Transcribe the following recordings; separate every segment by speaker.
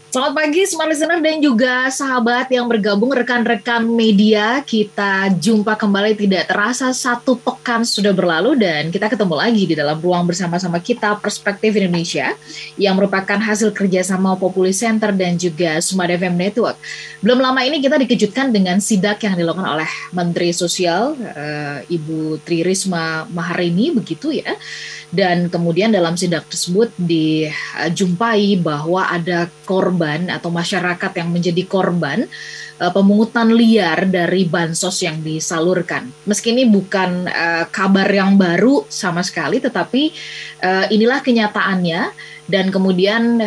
Speaker 1: Selamat pagi smart listener dan juga sahabat yang bergabung, rekan-rekan media. Kita jumpa kembali, tidak terasa satu pekan sudah berlalu dan kita ketemu lagi di dalam ruang bersama-sama kita Perspektif Indonesia yang merupakan hasil kerjasama Populi Center dan juga Smart FM Network. Belum lama ini kita dikejutkan dengan sidak yang dilakukan oleh Menteri Sosial Ibu Tri Risma Maharini, begitu ya. Dan kemudian dalam sidak tersebut dijumpai bahwa ada korban atau masyarakat yang menjadi korban pemungutan liar dari bansos yang disalurkan. Meski ini bukan kabar yang baru sama sekali, tetapi inilah kenyataannya. Dan kemudian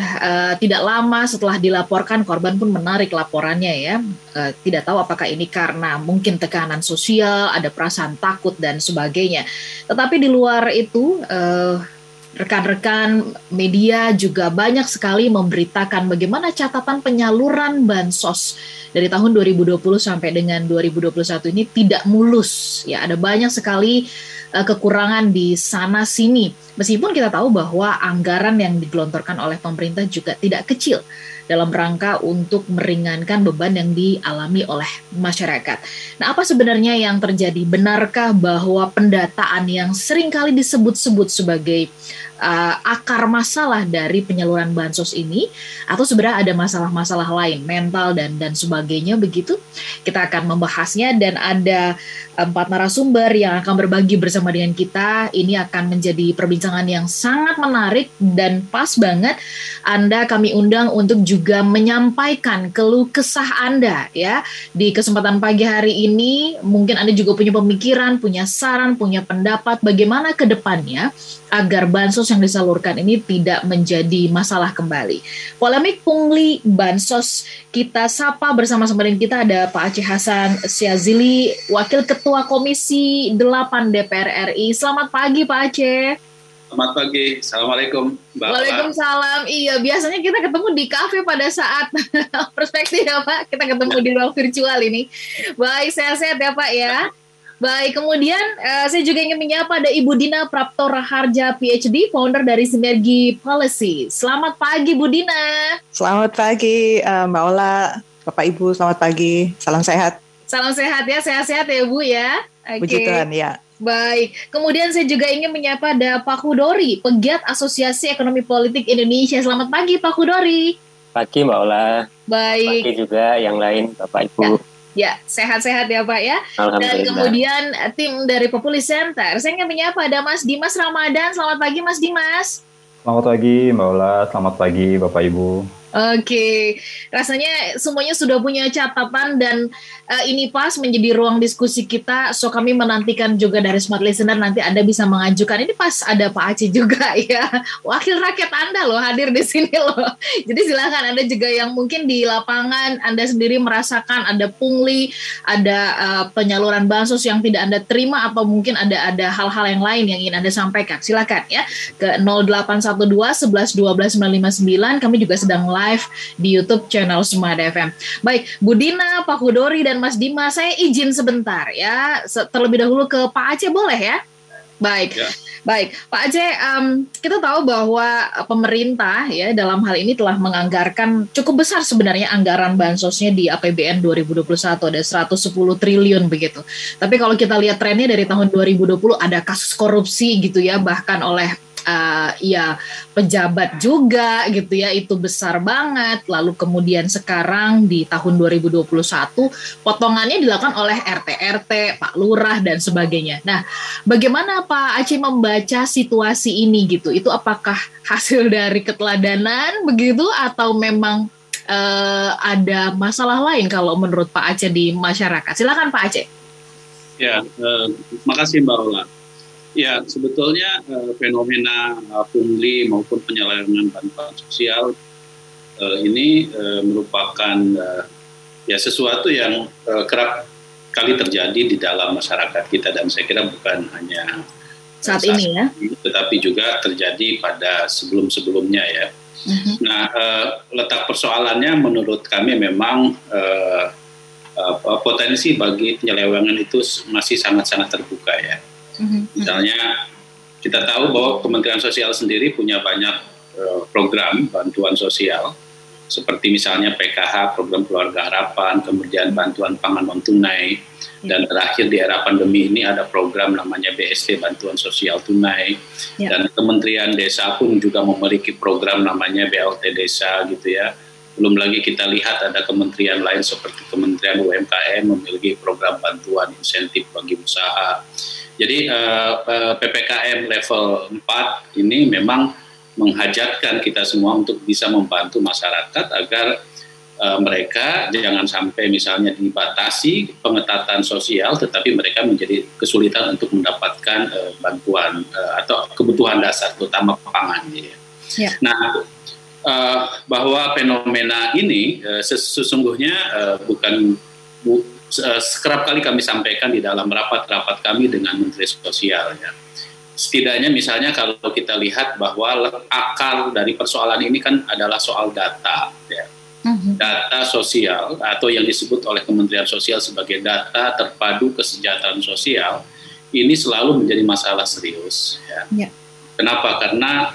Speaker 1: tidak lama setelah dilaporkan, korban pun menarik laporannya ya. Tidak tahu apakah ini karena mungkin tekanan sosial, ada perasaan takut dan sebagainya. Tetapi di luar itu, rekan-rekan media juga banyak sekali memberitakan bagaimana catatan penyaluran bansos dari tahun 2020 sampai dengan 2021 ini tidak mulus. Ya, ada banyak sekali kekurangan di sana sini. Meskipun kita tahu bahwa anggaran yang digelontorkan oleh pemerintah juga tidak kecil dalam rangka untuk meringankan beban yang dialami oleh masyarakat. Nah, apa sebenarnya yang terjadi? Benarkah bahwa pendataan yang seringkali disebut-sebut sebagai akar masalah dari penyaluran bansos ini, atau sebenarnya ada masalah-masalah lain, mental dan sebagainya begitu? Kita akan membahasnya dan ada 4 narasumber yang akan berbagi bersama dengan kita. Ini akan menjadi perbincangan yang sangat menarik dan pas banget Anda kami undang untuk juga menyampaikan keluh kesah Anda ya. Di kesempatan pagi hari ini mungkin Anda juga punya pemikiran, punya saran, punya pendapat bagaimana ke depannya agar bansos yang disalurkan ini tidak menjadi masalah kembali. Polemik pungli bansos, kita sapa bersama-sama dengan kita ada Pak Aceh Hasan Syazili, Wakil Ketua Komisi 8 DPR RI. Selamat pagi Pak Aceh.
Speaker 2: Selamat pagi, Assalamualaikum Mbak.
Speaker 1: Waalaikumsalam. Iya, biasanya kita ketemu di kafe pada saat Perspektif ya Pak. Kita ketemu di ruang virtual ini. Baik, sehat-sehat ya Pak ya. Baik, kemudian saya juga ingin menyapa ada Ibu Dina Prapto Raharja, PhD, founder dari Sinergi Policy. Selamat pagi, Bu Dina.
Speaker 3: Selamat pagi, Mbak Ola, Bapak Ibu, selamat pagi. Salam sehat.
Speaker 1: Salam sehat ya, sehat-sehat ya Bu ya.
Speaker 3: Puji Tuhan, ya.
Speaker 1: Baik, kemudian saya juga ingin menyapa ada Pak Hudori, pegiat Asosiasi Ekonomi Politik Indonesia. Selamat pagi, Pak Hudori.
Speaker 4: Pagi, Mbak Ola.
Speaker 1: Baik.
Speaker 4: Pagi juga yang lain, Bapak Ibu.
Speaker 1: Ya, sehat-sehat ya Pak ya. Dan kemudian tim dari Populi Center, saya ingin menyapa ada Mas Dimas Ramadan. Selamat pagi Mas Dimas.
Speaker 5: Selamat pagi Mbak Ola, selamat pagi Bapak Ibu.
Speaker 1: Oke, rasanya semuanya sudah punya catatan dan ini pas menjadi ruang diskusi kita. So kami menantikan juga dari Smart Listener nanti Anda bisa mengajukan. Ini pas ada Pak Aceh juga ya, wakil rakyat Anda loh hadir di sini loh. Jadi silakan Anda juga yang mungkin di lapangan Anda sendiri merasakan ada pungli, ada penyaluran bansos yang tidak Anda terima atau mungkin ada hal-hal yang lain yang ingin Anda sampaikan. Silakan ya ke 0812 11 12 959. Kami juga sedang live di YouTube channel Smart FM. Baik, Bu Dina, Pak Hudori, dan Mas Dimas, saya izin sebentar ya. Terlebih dahulu ke Pak Aceh boleh ya? Baik, ya. Baik, Pak Aceh, kita tahu bahwa pemerintah ya dalam hal ini telah menganggarkan cukup besar sebenarnya anggaran bansosnya di APBN 2021 ada 110 triliun begitu. Tapi kalau kita lihat trennya dari tahun 2020 ada kasus korupsi gitu ya, bahkan oleh ya pejabat juga gitu ya, itu besar banget. Lalu kemudian sekarang di tahun 2021 potongannya dilakukan oleh RT-RT, Pak Lurah dan sebagainya. Nah, bagaimana Pak Aceh membaca situasi ini gitu? Itu apakah hasil dari keteladanan begitu atau memang ada masalah lain kalau menurut Pak Aceh di masyarakat? Silakan Pak Aceh.
Speaker 2: Ya, makasih Mbak Ola. Ya, sebetulnya fenomena pungli maupun penyelewengan bantuan sosial ini merupakan ya sesuatu yang kerap kali terjadi di dalam masyarakat kita, dan saya kira bukan hanya
Speaker 1: saat ini ya,
Speaker 2: tetapi juga terjadi pada sebelum-sebelumnya ya. Nah, letak persoalannya menurut kami memang potensi bagi penyelewengan itu masih sangat-sangat terbuka ya. Misalnya kita tahu bahwa Kementerian Sosial sendiri punya banyak program bantuan sosial seperti misalnya PKH, program Keluarga Harapan, kemudian bantuan pangan non tunai, dan terakhir di era pandemi ini ada program namanya BST, bantuan sosial tunai, dan Kementerian Desa pun juga memiliki program namanya BLT Desa gitu ya. Belum lagi kita lihat ada kementerian lain seperti Kementerian UMKM memiliki program bantuan insentif bagi usaha. Jadi PPKM level 4 ini memang menghajatkan kita semua untuk bisa membantu masyarakat agar mereka jangan sampai misalnya dibatasi pengetatan sosial, tetapi mereka menjadi kesulitan untuk mendapatkan bantuan atau kebutuhan dasar, terutama pangan. Ya. Nah, bahwa fenomena ini sesungguhnya kerap kali kami sampaikan di dalam rapat-rapat kami dengan Menteri Sosial. Ya. Setidaknya misalnya kalau kita lihat bahwa akar dari persoalan ini kan adalah soal data, ya. Data sosial atau yang disebut oleh Kementerian Sosial sebagai data terpadu kesejahteraan sosial ini selalu menjadi masalah serius. Ya. Kenapa? Karena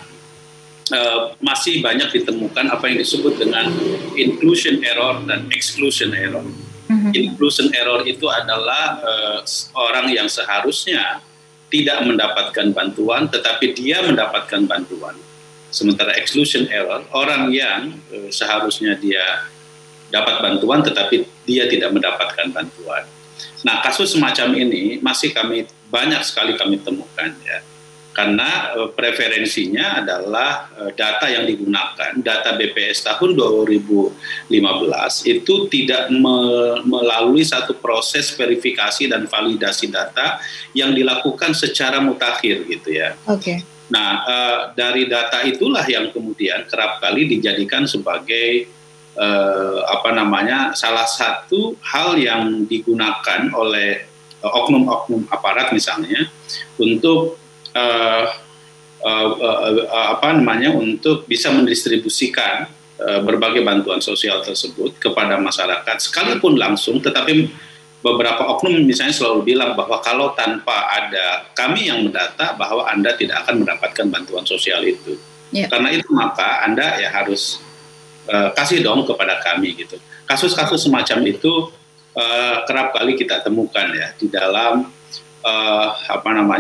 Speaker 2: masih banyak ditemukan apa yang disebut dengan inclusion error dan exclusion error. Inclusion error itu adalah orang yang seharusnya tidak mendapatkan bantuan, tetapi dia mendapatkan bantuan. Sementara exclusion error, orang yang seharusnya dia dapat bantuan, tetapi dia tidak mendapatkan bantuan. Nah, kasus semacam ini masih banyak sekali kami temukan, ya. Karena preferensinya adalah data yang digunakan, data BPS tahun 2015 itu tidak melalui satu proses verifikasi dan validasi data yang dilakukan secara mutakhir gitu ya. Oke. Nah, dari data itulah yang kemudian kerap kali dijadikan sebagai salah satu hal yang digunakan oleh oknum-oknum aparat misalnya untuk untuk bisa mendistribusikan berbagai bantuan sosial tersebut kepada masyarakat sekalipun langsung, tetapi beberapa oknum misalnya selalu bilang bahwa kalau tanpa ada kami yang mendata bahwa Anda tidak akan mendapatkan bantuan sosial itu. Karena itu maka Anda ya harus kasih dong kepada kami gitu. Kasus-kasus semacam itu kerap kali kita temukan ya di dalam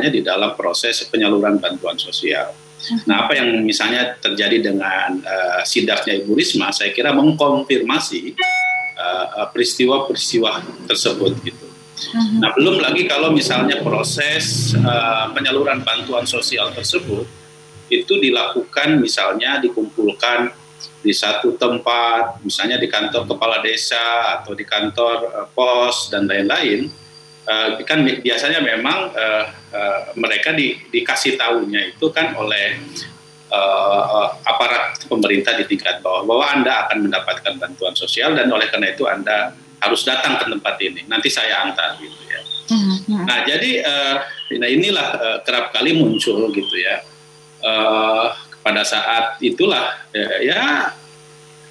Speaker 2: di dalam proses penyaluran bantuan sosial. Nah, apa yang misalnya terjadi dengan sidaknya Ibu Risma, saya kira mengkonfirmasi peristiwa-peristiwa tersebut gitu. Nah, belum lagi kalau misalnya proses penyaluran bantuan sosial tersebut itu dilakukan misalnya dikumpulkan di satu tempat, misalnya di kantor kepala desa atau di kantor pos dan lain-lain. Kan biasanya memang mereka dikasih tahunya itu kan oleh aparat pemerintah di tingkat bawah bahwa Anda akan mendapatkan bantuan sosial dan oleh karena itu Anda harus datang ke tempat ini, nanti saya antar gitu ya. Nah, jadi inilah kerap kali muncul gitu ya pada saat itulah ya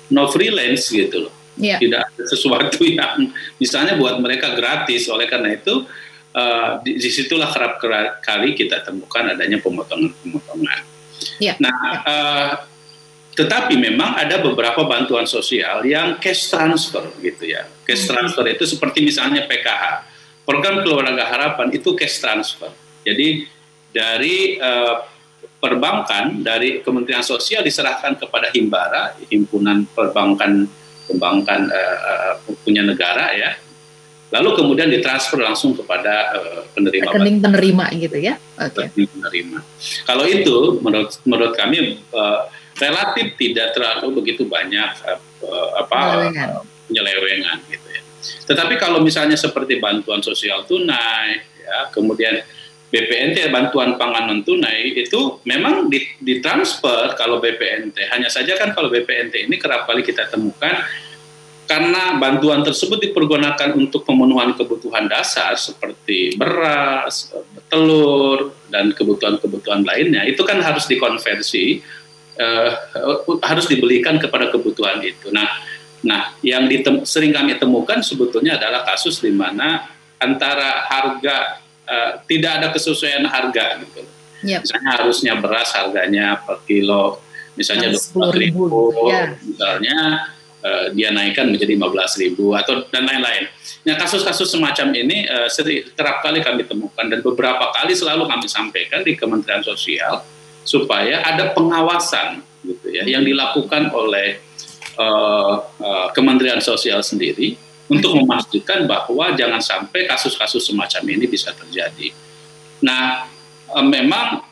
Speaker 2: no freelance gitu loh. Tidak ada sesuatu yang misalnya buat mereka gratis. Oleh karena itu disitulah kerap kali kita temukan adanya pemotongan-pemotongan. Nah, tetapi memang ada beberapa bantuan sosial yang cash transfer gitu ya. Cash transfer itu seperti misalnya PKH, program Keluarga Harapan itu cash transfer. Jadi dari perbankan, dari Kementerian Sosial diserahkan kepada Himbara, himpunan perbankan punya negara ya, lalu kemudian ditransfer langsung kepada penerima
Speaker 1: rekening penerima gitu ya.
Speaker 2: Rekening penerima. Kalau itu menurut kami relatif tidak terlalu begitu banyak penyelewengan gitu ya. Tetapi kalau misalnya seperti bantuan sosial tunai ya, kemudian BPNT bantuan pangan non tunai itu memang ditransfer kalau BPNT. Hanya saja kan kalau BPNT ini kerap kali kita temukan karena bantuan tersebut dipergunakan untuk pemenuhan kebutuhan dasar seperti beras, telur dan kebutuhan-kebutuhan lainnya, itu kan harus dikonversi, harus dibelikan kepada kebutuhan itu. Nah, yang sering kami temukan sebetulnya adalah kasus di mana antara harga tidak ada kesesuaian harga gitu. Misalnya harusnya beras harganya per kilo misalnya 24.000 misalnya, dia naikkan menjadi 15.000 atau dan lain-lain. Nah, kasus-kasus semacam ini kerap kali kami temukan dan beberapa kali selalu kami sampaikan di Kementerian Sosial supaya ada pengawasan gitu ya yang dilakukan oleh Kementerian Sosial sendiri untuk memastikan bahwa jangan sampai kasus-kasus semacam ini bisa terjadi. Nah, memang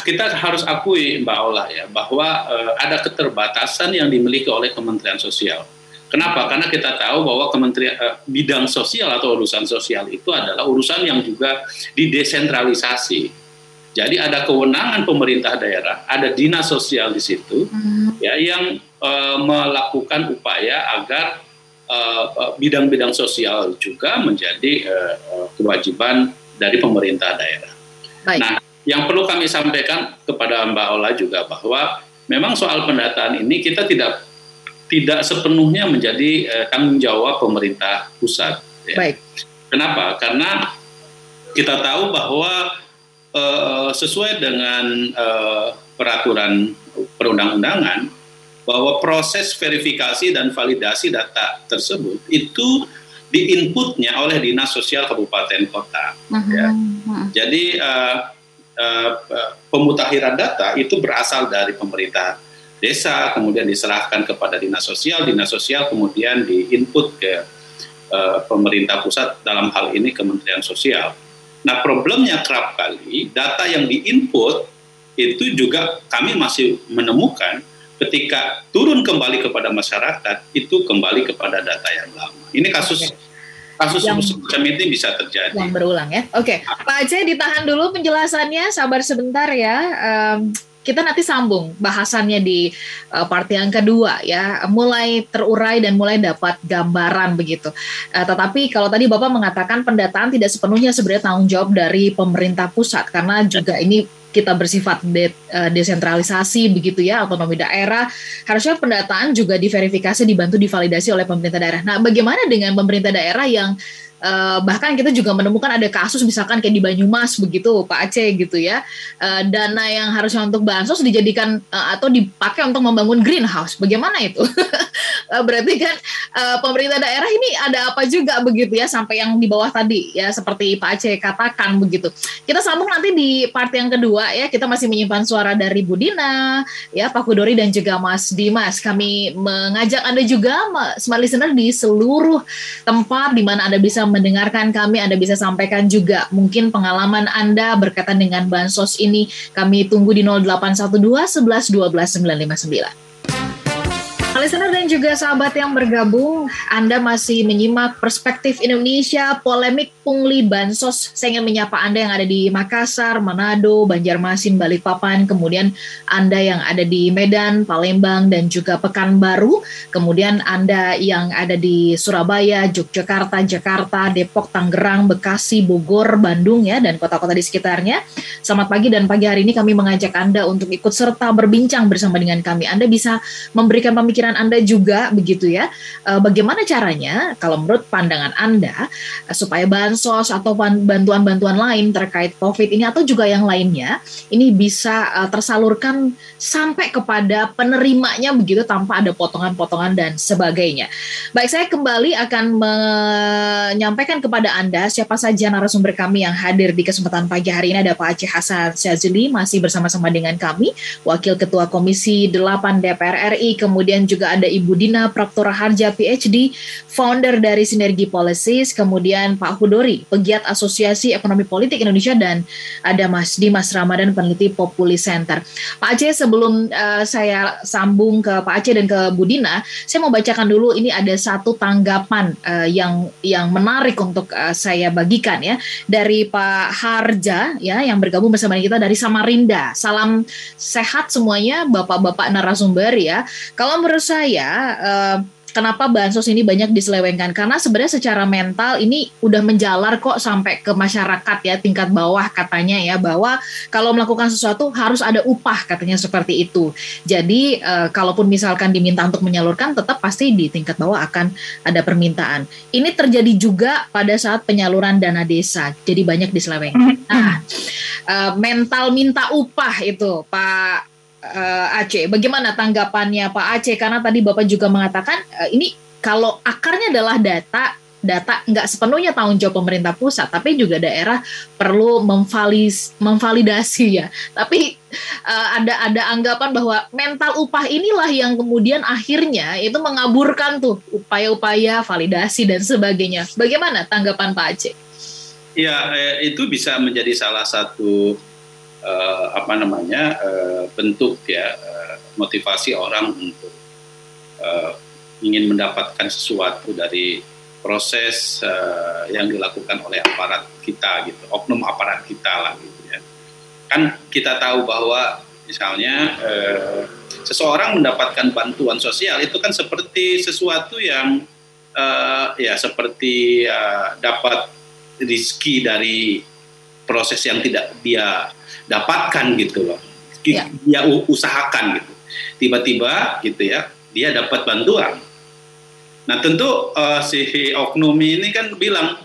Speaker 2: kita harus akui Mbak Ola ya bahwa ada keterbatasan yang dimiliki oleh Kementerian Sosial. Kenapa? Karena kita tahu bahwa Kementerian bidang sosial atau urusan sosial itu adalah urusan yang juga didesentralisasi. Jadi ada kewenangan pemerintah daerah, ada dinas sosial di situ ya yang melakukan upaya agar bidang-bidang sosial juga menjadi kewajiban dari pemerintah daerah. Baik. Nah, yang perlu kami sampaikan kepada Mbak Ola juga bahwa memang soal pendataan ini kita tidak sepenuhnya menjadi tanggung jawab pemerintah pusat. Ya. Baik. Kenapa? Karena kita tahu bahwa sesuai dengan peraturan perundang-undangan bahwa proses verifikasi dan validasi data tersebut itu diinputnya oleh Dinas Sosial Kabupaten Kota. Ya. Jadi pemutakhiran data itu berasal dari pemerintah desa, kemudian diserahkan kepada Dinas Sosial kemudian diinput ke pemerintah pusat, dalam hal ini Kementerian Sosial. Nah, problemnya kerap kali data yang diinput itu juga kami masih menemukan ketika turun kembali kepada masyarakat itu kembali kepada data yang lama. Ini kasus semacam ini bisa terjadi.
Speaker 1: Yang berulang ya. Oke, Pak Aceh ditahan dulu penjelasannya, sabar sebentar ya. Kita nanti sambung bahasannya di part yang kedua ya, mulai terurai dan mulai dapat gambaran begitu. Tetapi kalau tadi Bapak mengatakan pendataan tidak sepenuhnya sebenarnya tanggung jawab dari pemerintah pusat karena juga ini kita bersifat desentralisasi begitu ya, otonomi daerah, harusnya pendataan juga diverifikasi, dibantu, divalidasi oleh pemerintah daerah. Nah, bagaimana dengan pemerintah daerah yang bahkan kita juga menemukan ada kasus misalkan kayak di Banyumas begitu Pak Aceh gitu ya, dana yang harusnya untuk bansos dijadikan atau dipakai untuk membangun greenhouse, bagaimana itu? Berarti kan pemerintah daerah ini ada apa juga begitu ya, sampai yang di bawah tadi ya seperti Pak Aceh katakan begitu. Kita sambung nanti di part yang kedua ya, kita masih menyimpan suara dari Bu Dina ya, Pak Hudori dan juga Mas Dimas. Kami mengajak Anda juga smart listener di seluruh tempat di mana Anda bisa mendengarkan kami, Anda bisa sampaikan juga mungkin pengalaman Anda berkaitan dengan bansos ini. Kami tunggu di 0812 11 12 959. Listener dan juga sahabat yang bergabung, Anda masih menyimak Perspektif Indonesia, polemik pungli bansos. Saya ingin menyapa Anda yang ada di Makassar, Manado, Banjarmasin, Balikpapan, kemudian Anda yang ada di Medan, Palembang, dan juga Pekanbaru, kemudian Anda yang ada di Surabaya, Yogyakarta, Jakarta, Depok, Tangerang, Bekasi, Bogor, Bandung, ya, dan kota-kota di sekitarnya. Selamat pagi, dan pagi hari ini kami mengajak Anda untuk ikut serta berbincang bersama dengan kami. Anda bisa memberikan pemikiran Anda juga begitu ya. Bagaimana caranya kalau menurut pandangan Anda supaya bansos atau bantuan-bantuan lain terkait COVID ini atau juga yang lainnya ini bisa tersalurkan sampai kepada penerimanya begitu tanpa ada potongan-potongan dan sebagainya. Baik, saya kembali akan menyampaikan kepada Anda siapa saja narasumber kami yang hadir di kesempatan pagi hari ini. Ada Pak Aceh Hasan Syazili masih bersama-sama dengan kami, Wakil Ketua Komisi 8 DPR RI, kemudian juga ada Ibu Dina Praptora Harja PhD, founder dari Sinergi Policies, kemudian Pak Hudori, pegiat Asosiasi Ekonomi Politik Indonesia, dan ada Mas Dimas Ramadan, peneliti Populi Center. Pak Aceh, sebelum saya sambung ke Pak Aceh dan ke Bu Dina, saya mau bacakan dulu, ini ada satu tanggapan yang menarik untuk saya bagikan ya, dari Pak Harja ya, yang bergabung bersama kita dari Samarinda. Salam sehat semuanya Bapak-bapak narasumber ya. Kalau menurut saya, kenapa bansos ini banyak diselewengkan? Karena sebenarnya secara mental ini udah menjalar kok sampai ke masyarakat ya, tingkat bawah katanya ya, bahwa kalau melakukan sesuatu harus ada upah katanya seperti itu. Jadi kalaupun misalkan diminta untuk menyalurkan, tetap pasti di tingkat bawah akan ada permintaan. Ini terjadi juga pada saat penyaluran dana desa, jadi banyak diselewengkan. Nah, mental minta upah itu Pak Aceh. Bagaimana tanggapannya Pak Aceh? Karena tadi Bapak juga mengatakan ini kalau akarnya adalah data nggak sepenuhnya tanggung jawab pemerintah pusat, tapi juga daerah perlu memvalidasi ya. Tapi ada anggapan bahwa mental upah inilah yang kemudian akhirnya itu mengaburkan tuh upaya-upaya validasi dan sebagainya. Bagaimana tanggapan Pak Aceh?
Speaker 2: Ya, itu bisa menjadi salah satu bentuk ya motivasi orang untuk ingin mendapatkan sesuatu dari proses yang dilakukan oleh aparat kita gitu, oknum aparat kita lah gitu ya. Kan kita tahu bahwa misalnya seseorang mendapatkan bantuan sosial itu kan seperti sesuatu yang seperti dapat rezeki dari proses yang tidak dia dapatkan gitu loh, dia usahakan gitu, tiba-tiba gitu ya dia dapat bantuan. Nah tentu si oknum ini kan bilang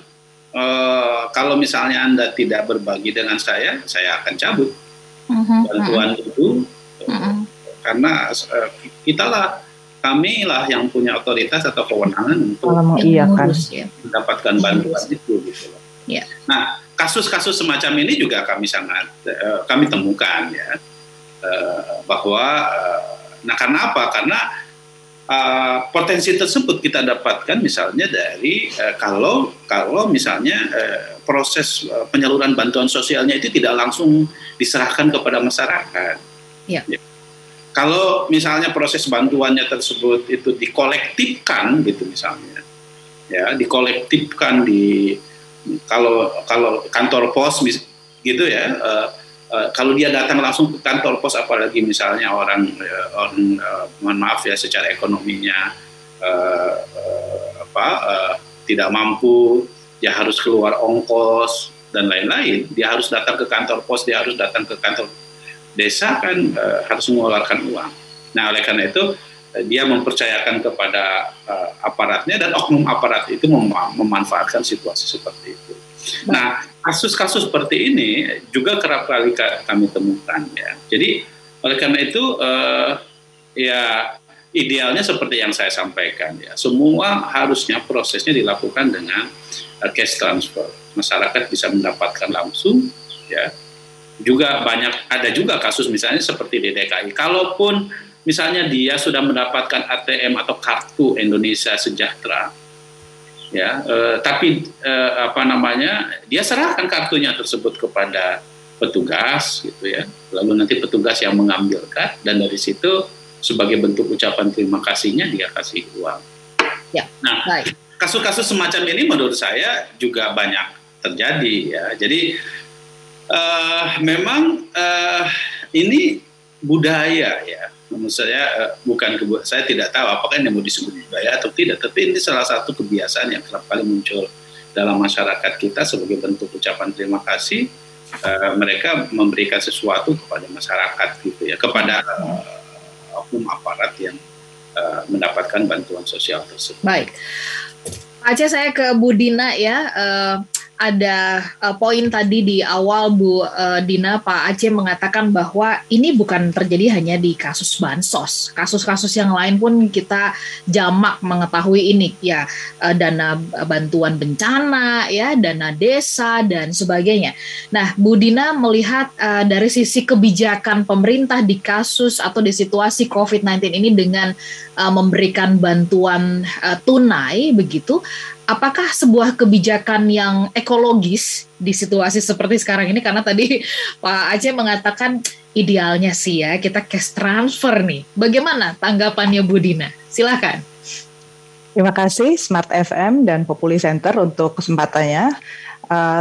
Speaker 2: kalau misalnya Anda tidak berbagi dengan saya akan cabut bantuan itu karena kami lah yang punya otoritas atau kewenangan untuk mendapatkan bantuan itu gitu loh.
Speaker 1: Yeah.
Speaker 2: Nah kasus-kasus semacam ini juga kami temukan ya bahwa karena apa? Karena potensi tersebut kita dapatkan misalnya dari kalau misalnya proses penyaluran bantuan sosialnya itu tidak langsung diserahkan kepada masyarakat.
Speaker 1: Yeah.
Speaker 2: Ya. Kalau misalnya proses bantuannya tersebut itu dikolektifkan gitu misalnya, ya dikolektifkan kalau kantor pos gitu ya. Kalau dia datang langsung ke kantor pos, apalagi misalnya orang mohon maaf ya secara ekonominya tidak mampu, ya harus keluar ongkos dan lain-lain, dia harus datang ke kantor pos, dia harus datang ke kantor desa kan harus mengeluarkan uang. Nah oleh karena itu dia mempercayakan kepada aparatnya dan oknum aparat itu memanfaatkan situasi seperti itu. Nah, kasus-kasus seperti ini juga kerap kali kami temukan ya. Jadi oleh karena itu ya idealnya seperti yang saya sampaikan ya. Semua harusnya prosesnya dilakukan dengan cash transfer. Masyarakat bisa mendapatkan langsung ya. Ada juga kasus misalnya seperti di DKI. Kalaupun misalnya dia sudah mendapatkan ATM atau kartu Indonesia Sejahtera, ya, tapi dia serahkan kartunya tersebut kepada petugas, gitu ya. Lalu nanti petugas yang mengambilkan dan dari situ sebagai bentuk ucapan terima kasihnya dia kasih uang.
Speaker 1: Ya,
Speaker 2: nah, baik. Kasus-kasus semacam ini menurut saya juga banyak terjadi, ya. Jadi memang ini budaya, ya. Menurut saya saya tidak tahu apakah ini mau disebut budaya atau tidak, tapi ini salah satu kebiasaan yang kerap kali muncul dalam masyarakat kita sebagai bentuk ucapan terima kasih. Mereka memberikan sesuatu kepada masyarakat gitu ya, kepada oknum aparat yang mendapatkan bantuan sosial tersebut.
Speaker 1: Baik, Aceh, saya ke Bu Dina ya. Ada poin tadi di awal Bu Dina, Pak Aceh mengatakan bahwa ini bukan terjadi hanya di kasus bansos, kasus-kasus yang lain pun kita jamak mengetahui ini ya, dana bantuan bencana ya, dana desa dan sebagainya. Nah, Bu Dina melihat dari sisi kebijakan pemerintah di kasus atau di situasi COVID-19 ini dengan memberikan bantuan tunai begitu. Apakah sebuah kebijakan yang ekologis di situasi seperti sekarang ini? Karena tadi Pak Aceh mengatakan idealnya sih ya kita cash transfer nih. Bagaimana tanggapannya Bu Dina? Silakan.
Speaker 3: Terima kasih Smart FM dan Populi Center untuk kesempatannya.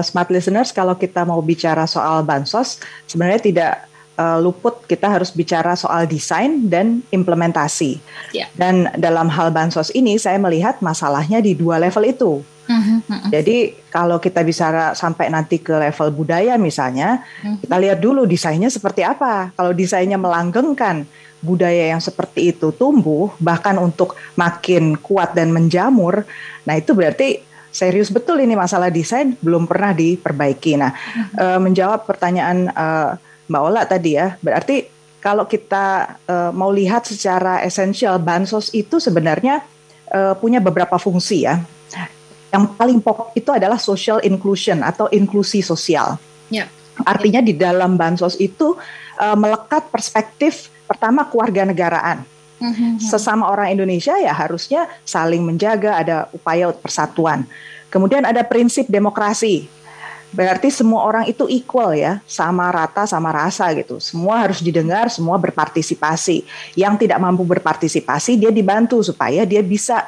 Speaker 3: Smart Listeners, kalau kita mau bicara soal bansos, sebenarnya tidak luput kita harus bicara soal desain dan implementasi. Yeah. Dan dalam hal bansos ini saya melihat masalahnya di dua level itu. Jadi kalau kita bicara sampai nanti ke level budaya misalnya, kita lihat dulu desainnya seperti apa. Kalau desainnya melanggengkan budaya yang seperti itu tumbuh, bahkan untuk makin kuat dan menjamur, nah itu berarti serius betul ini masalah desain belum pernah diperbaiki. Nah, menjawab pertanyaan Mbak Ola tadi ya, berarti kalau kita mau lihat secara esensial, bansos itu sebenarnya punya beberapa fungsi ya. Yang paling pokok itu adalah social inclusion atau inklusi sosial.
Speaker 1: Ya.
Speaker 3: Artinya di dalam bansos itu melekat perspektif pertama kewarganegaraan. Sesama orang Indonesia ya harusnya saling menjaga, ada upaya persatuan. Kemudian ada prinsip demokrasi. Berarti semua orang itu equal ya, sama rata, sama rasa gitu. Semua harus didengar, semua berpartisipasi. Yang tidak mampu berpartisipasi dia dibantu supaya dia bisa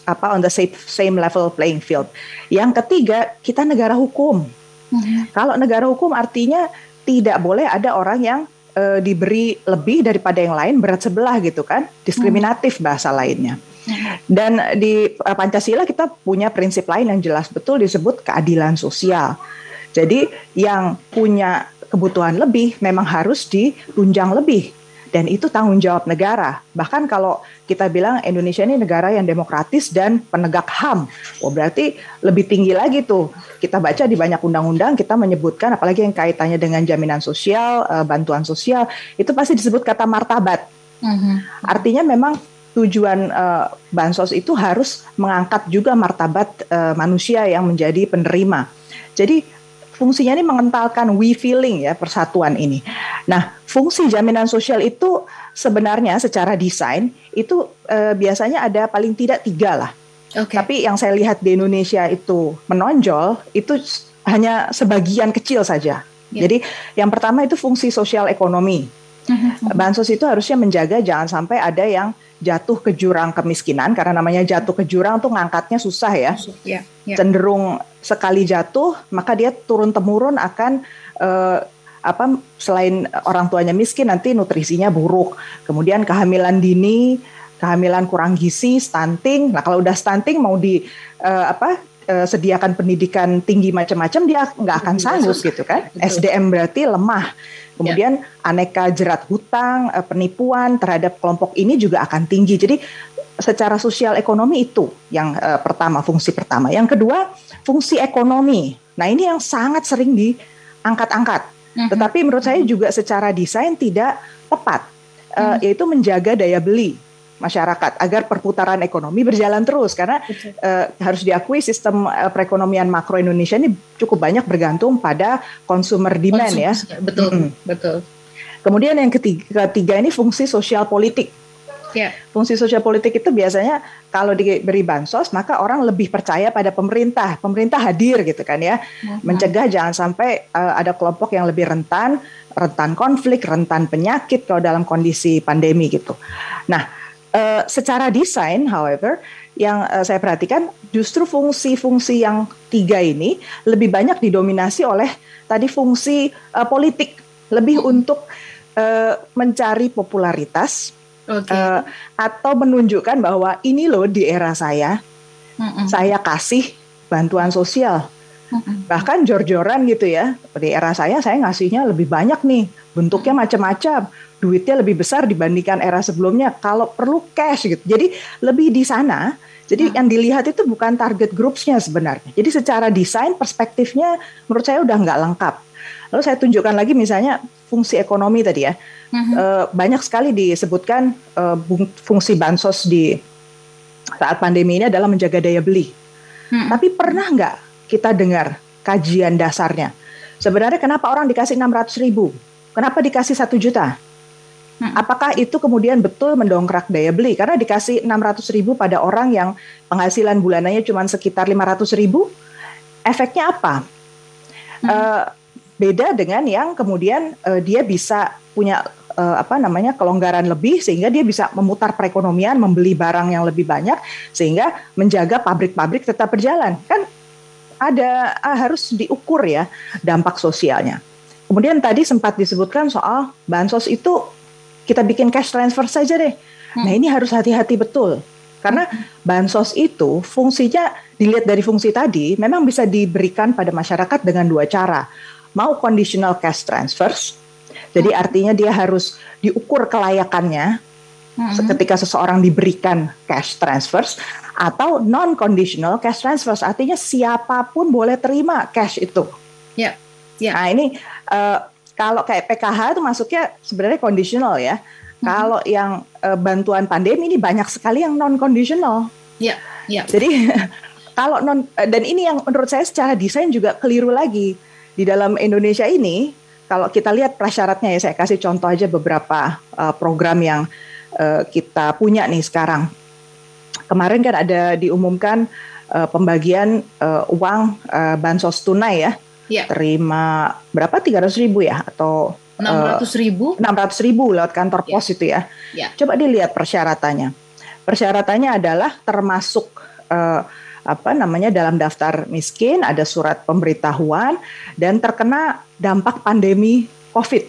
Speaker 3: on the same level playing field. Yang ketiga, kita negara hukum. Kalau negara hukum artinya tidak boleh ada orang yang diberi lebih daripada yang lain, berat sebelah gitu kan, diskriminatif bahasa lainnya. Dan di Pancasila kita punya prinsip lain yang jelas betul disebut keadilan sosial. Jadi yang punya kebutuhan lebih memang harus ditunjang lebih. Dan itu tanggung jawab negara. Bahkan kalau kita bilang Indonesia ini negara yang demokratis dan penegak HAM, berarti lebih tinggi lagi tuh. Kita baca di banyak undang-undang, kita menyebutkan, apalagi yang kaitannya dengan jaminan sosial, bantuan sosial, itu pasti disebut kata martabat. Artinya memang tujuan bansos itu harus mengangkat juga martabat manusia yang menjadi penerima. Jadi fungsinya ini mengentalkan we feeling ya, persatuan ini. Nah, fungsi jaminan sosial itu sebenarnya secara desain itu biasanya ada paling tidak 3 lah. Okay. Tapi yang saya lihat di Indonesia itu menonjol itu hanya sebagian kecil saja. Yeah. Jadi yang pertama itu fungsi sosial ekonomi. Bansos itu harusnya menjaga jangan sampai ada yang jatuh ke jurang kemiskinan, karena namanya jatuh ke jurang tuh ngangkatnya susah ya. Cenderung sekali jatuh maka dia turun-temurun akan selain orang tuanya miskin nanti nutrisinya buruk. Kemudian kehamilan dini, kehamilan kurang gizi, stunting. Nah kalau udah stunting mau sediakan pendidikan tinggi macam-macam dia nggak akan sanggup gitu kan. SDM berarti lemah. Kemudian aneka jerat hutang, penipuan terhadap kelompok ini juga akan tinggi. Jadi secara sosial ekonomi itu yang pertama, fungsi pertama. Yang kedua, fungsi ekonomi. Nah ini yang sangat sering diangkat-angkat. Tetapi menurut saya juga secara desain tidak tepat, yaitu menjaga daya beli masyarakat agar perputaran ekonomi berjalan terus. Karena harus diakui sistem perekonomian makro Indonesia ini cukup banyak bergantung pada consumer demand ya.
Speaker 1: Betul, betul.
Speaker 3: Kemudian yang ketiga ini fungsi sosial politik. Fungsi sosial politik itu biasanya kalau diberi bansos maka orang lebih percaya pada pemerintah. Pemerintah hadir gitu kan ya, mencegah jangan sampai ada kelompok yang lebih rentan konflik, rentan penyakit kalau dalam kondisi pandemi gitu. Nah, secara desain, however, yang saya perhatikan justru fungsi-fungsi yang 3 ini lebih banyak didominasi oleh tadi fungsi politik, lebih untuk mencari popularitas. Atau menunjukkan bahwa ini loh di era saya kasih bantuan sosial, bahkan jor-joran gitu ya. Di era saya ngasihnya lebih banyak nih, bentuknya macam-macam, duitnya lebih besar dibandingkan era sebelumnya. Kalau perlu cash gitu, jadi lebih di sana. Jadi yang dilihat itu bukan target groupsnya sebenarnya. Jadi secara desain perspektifnya menurut saya udah nggak lengkap. Lalu saya tunjukkan lagi misalnya fungsi ekonomi tadi ya. Banyak sekali disebutkan fungsi bansos di saat pandemi ini adalah menjaga daya beli. Tapi pernah nggak kita dengar kajian dasarnya? Sebenarnya kenapa orang dikasih 600.000? Kenapa dikasih 1 juta? Apakah itu kemudian betul mendongkrak daya beli? Karena dikasih 600.000 pada orang yang penghasilan bulanannya cuma sekitar 500.000, efeknya apa? Beda dengan yang kemudian dia bisa punya kelonggaran lebih sehingga dia bisa memutar perekonomian, membeli barang yang lebih banyak sehingga menjaga pabrik-pabrik tetap berjalan. Kan ada harus diukur ya dampak sosialnya. Kemudian tadi sempat disebutkan soal bansos itu kita bikin cash transfer saja deh. Nah ini harus hati-hati betul. Karena bansos itu fungsinya dilihat dari fungsi tadi memang bisa diberikan pada masyarakat dengan 2 cara. Mau conditional cash transfers, jadi artinya dia harus diukur kelayakannya ketika seseorang diberikan cash transfers, atau non-conditional cash transfers, artinya siapapun boleh terima cash itu. Nah ini kalau kayak PKH itu masuknya sebenarnya conditional ya. Kalau yang bantuan pandemi ini banyak sekali yang non conditional.
Speaker 1: Iya, iya.
Speaker 3: Jadi kalau dan ini yang menurut saya secara desain juga keliru lagi. Di dalam Indonesia ini kalau kita lihat prasyaratnya ya, saya kasih contoh aja beberapa program yang kita punya nih sekarang. Kemarin kan ada diumumkan pembagian uang bansos tunai ya.
Speaker 1: Ya.
Speaker 3: Terima berapa, 300.000 ya atau
Speaker 1: 600.000
Speaker 3: lewat kantor pos itu ya.
Speaker 1: Ya.
Speaker 3: Coba dilihat persyaratannya. Persyaratannya adalah termasuk dalam daftar miskin, ada surat pemberitahuan dan terkena dampak pandemi COVID.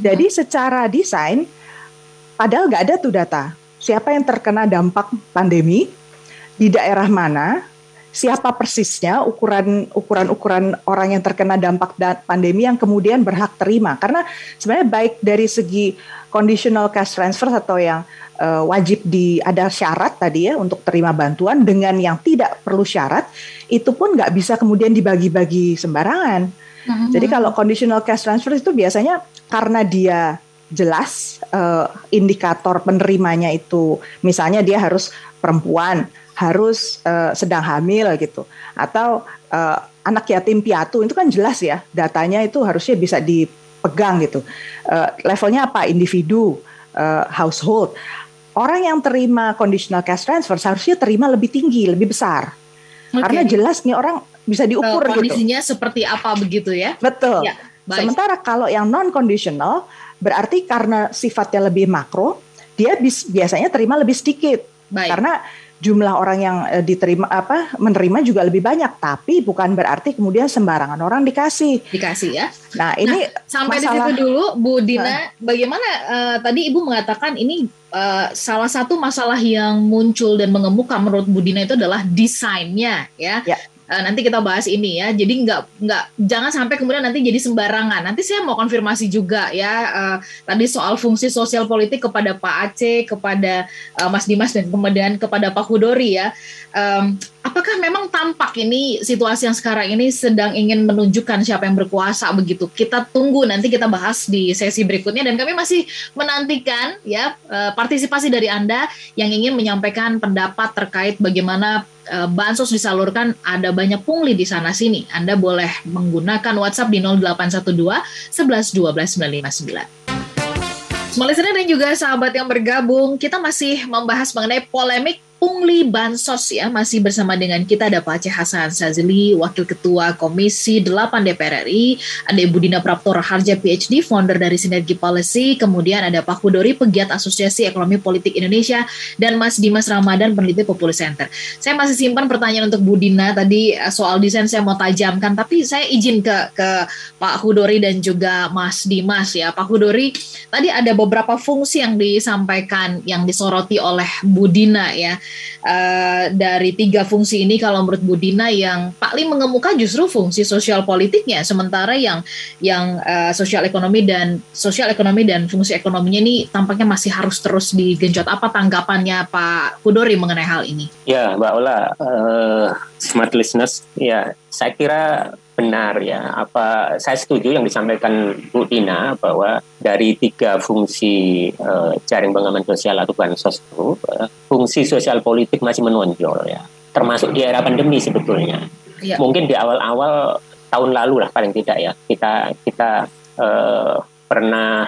Speaker 3: Jadi secara desain padahal nggak ada tuh data siapa yang terkena dampak pandemi di daerah mana, siapa persisnya ukuran orang yang terkena dampak pandemi yang kemudian berhak terima. Karena sebenarnya baik dari segi conditional cash transfer atau yang wajib ada syarat tadi ya untuk terima bantuan dengan yang tidak perlu syarat, itu pun nggak bisa kemudian dibagi-bagi sembarangan. Jadi kalau conditional cash transfer itu biasanya karena dia jelas indikator penerimanya itu, misalnya dia harus perempuan, harus sedang hamil gitu, atau anak yatim piatu, itu kan jelas ya datanya itu harusnya bisa dipegang gitu. Levelnya apa? Individu, household. Orang yang terima conditional cash transfer seharusnya terima lebih tinggi, lebih besar. Karena jelas nih orang bisa diukur
Speaker 1: kondisinya
Speaker 3: gitu.
Speaker 1: Seperti apa begitu ya.
Speaker 3: Betul.
Speaker 1: Ya,
Speaker 3: sementara kalau yang non conditional berarti karena sifatnya lebih makro, dia biasanya terima lebih sedikit.
Speaker 1: Baik.
Speaker 3: Karena jumlah orang yang menerima juga lebih banyak, tapi bukan berarti kemudian sembarangan orang dikasih ya. Nah, ini
Speaker 1: sampai di situ dulu Bu Dina, bagaimana tadi Ibu mengatakan ini salah satu masalah yang muncul dan mengemuka menurut Bu Dina itu adalah desainnya ya. Nanti kita bahas ini ya. Jadi jangan sampai kemudian nanti jadi sembarangan. Nanti saya mau konfirmasi juga ya tadi soal fungsi sosial politik kepada Pak Aceh, kepada Mas Dimas dan kemudian kepada Pak Hudori ya. Apakah memang tampak ini situasi yang sekarang ini sedang ingin menunjukkan siapa yang berkuasa begitu? Kita tunggu, nanti kita bahas di sesi berikutnya, dan kami masih menantikan ya partisipasi dari Anda yang ingin menyampaikan pendapat terkait bagaimana bansos disalurkan. Ada banyak pungli di sana sini. Anda boleh menggunakan WhatsApp di 0812 11 12 959. Smart listener dan juga sahabat yang bergabung, kita masih membahas mengenai polemik pungli bansos ya. Masih bersama dengan kita ada Pak Aceh Hasan Sazili, Wakil Ketua Komisi 8 DPR RI, ada Ibu Dina Prapto Raharja PhD, founder dari Sinergi Policy, kemudian ada Pak Hudori, pegiat Asosiasi Ekonomi Politik Indonesia, dan Mas Dimas Ramadan, peneliti Populi Center. Saya masih simpan pertanyaan untuk Bu Dina, tadi soal desain saya mau tajamkan, tapi saya izin ke Pak Hudori dan juga Mas Dimas ya. Pak Hudori, tadi ada beberapa fungsi yang disampaikan, yang disoroti oleh Bu Dina ya. Dari 3 fungsi ini kalau menurut Bu Dina yang paling mengemuka justru fungsi sosial politiknya, sementara yang sosial ekonomi dan fungsi ekonominya ini tampaknya masih harus terus digenjot. Apa tanggapannya Pak Hudori mengenai hal ini?
Speaker 4: Ya, Mbak Ola, smart listeners, ya saya kira benar ya. Saya setuju yang disampaikan Bu Dina bahwa dari 3 fungsi jaring pengaman sosial atau bansos itu, fungsi sosial politik masih menonjol ya. Termasuk di era pandemi sebetulnya. Ya. Mungkin di awal-awal tahun lalu lah paling tidak ya. Kita pernah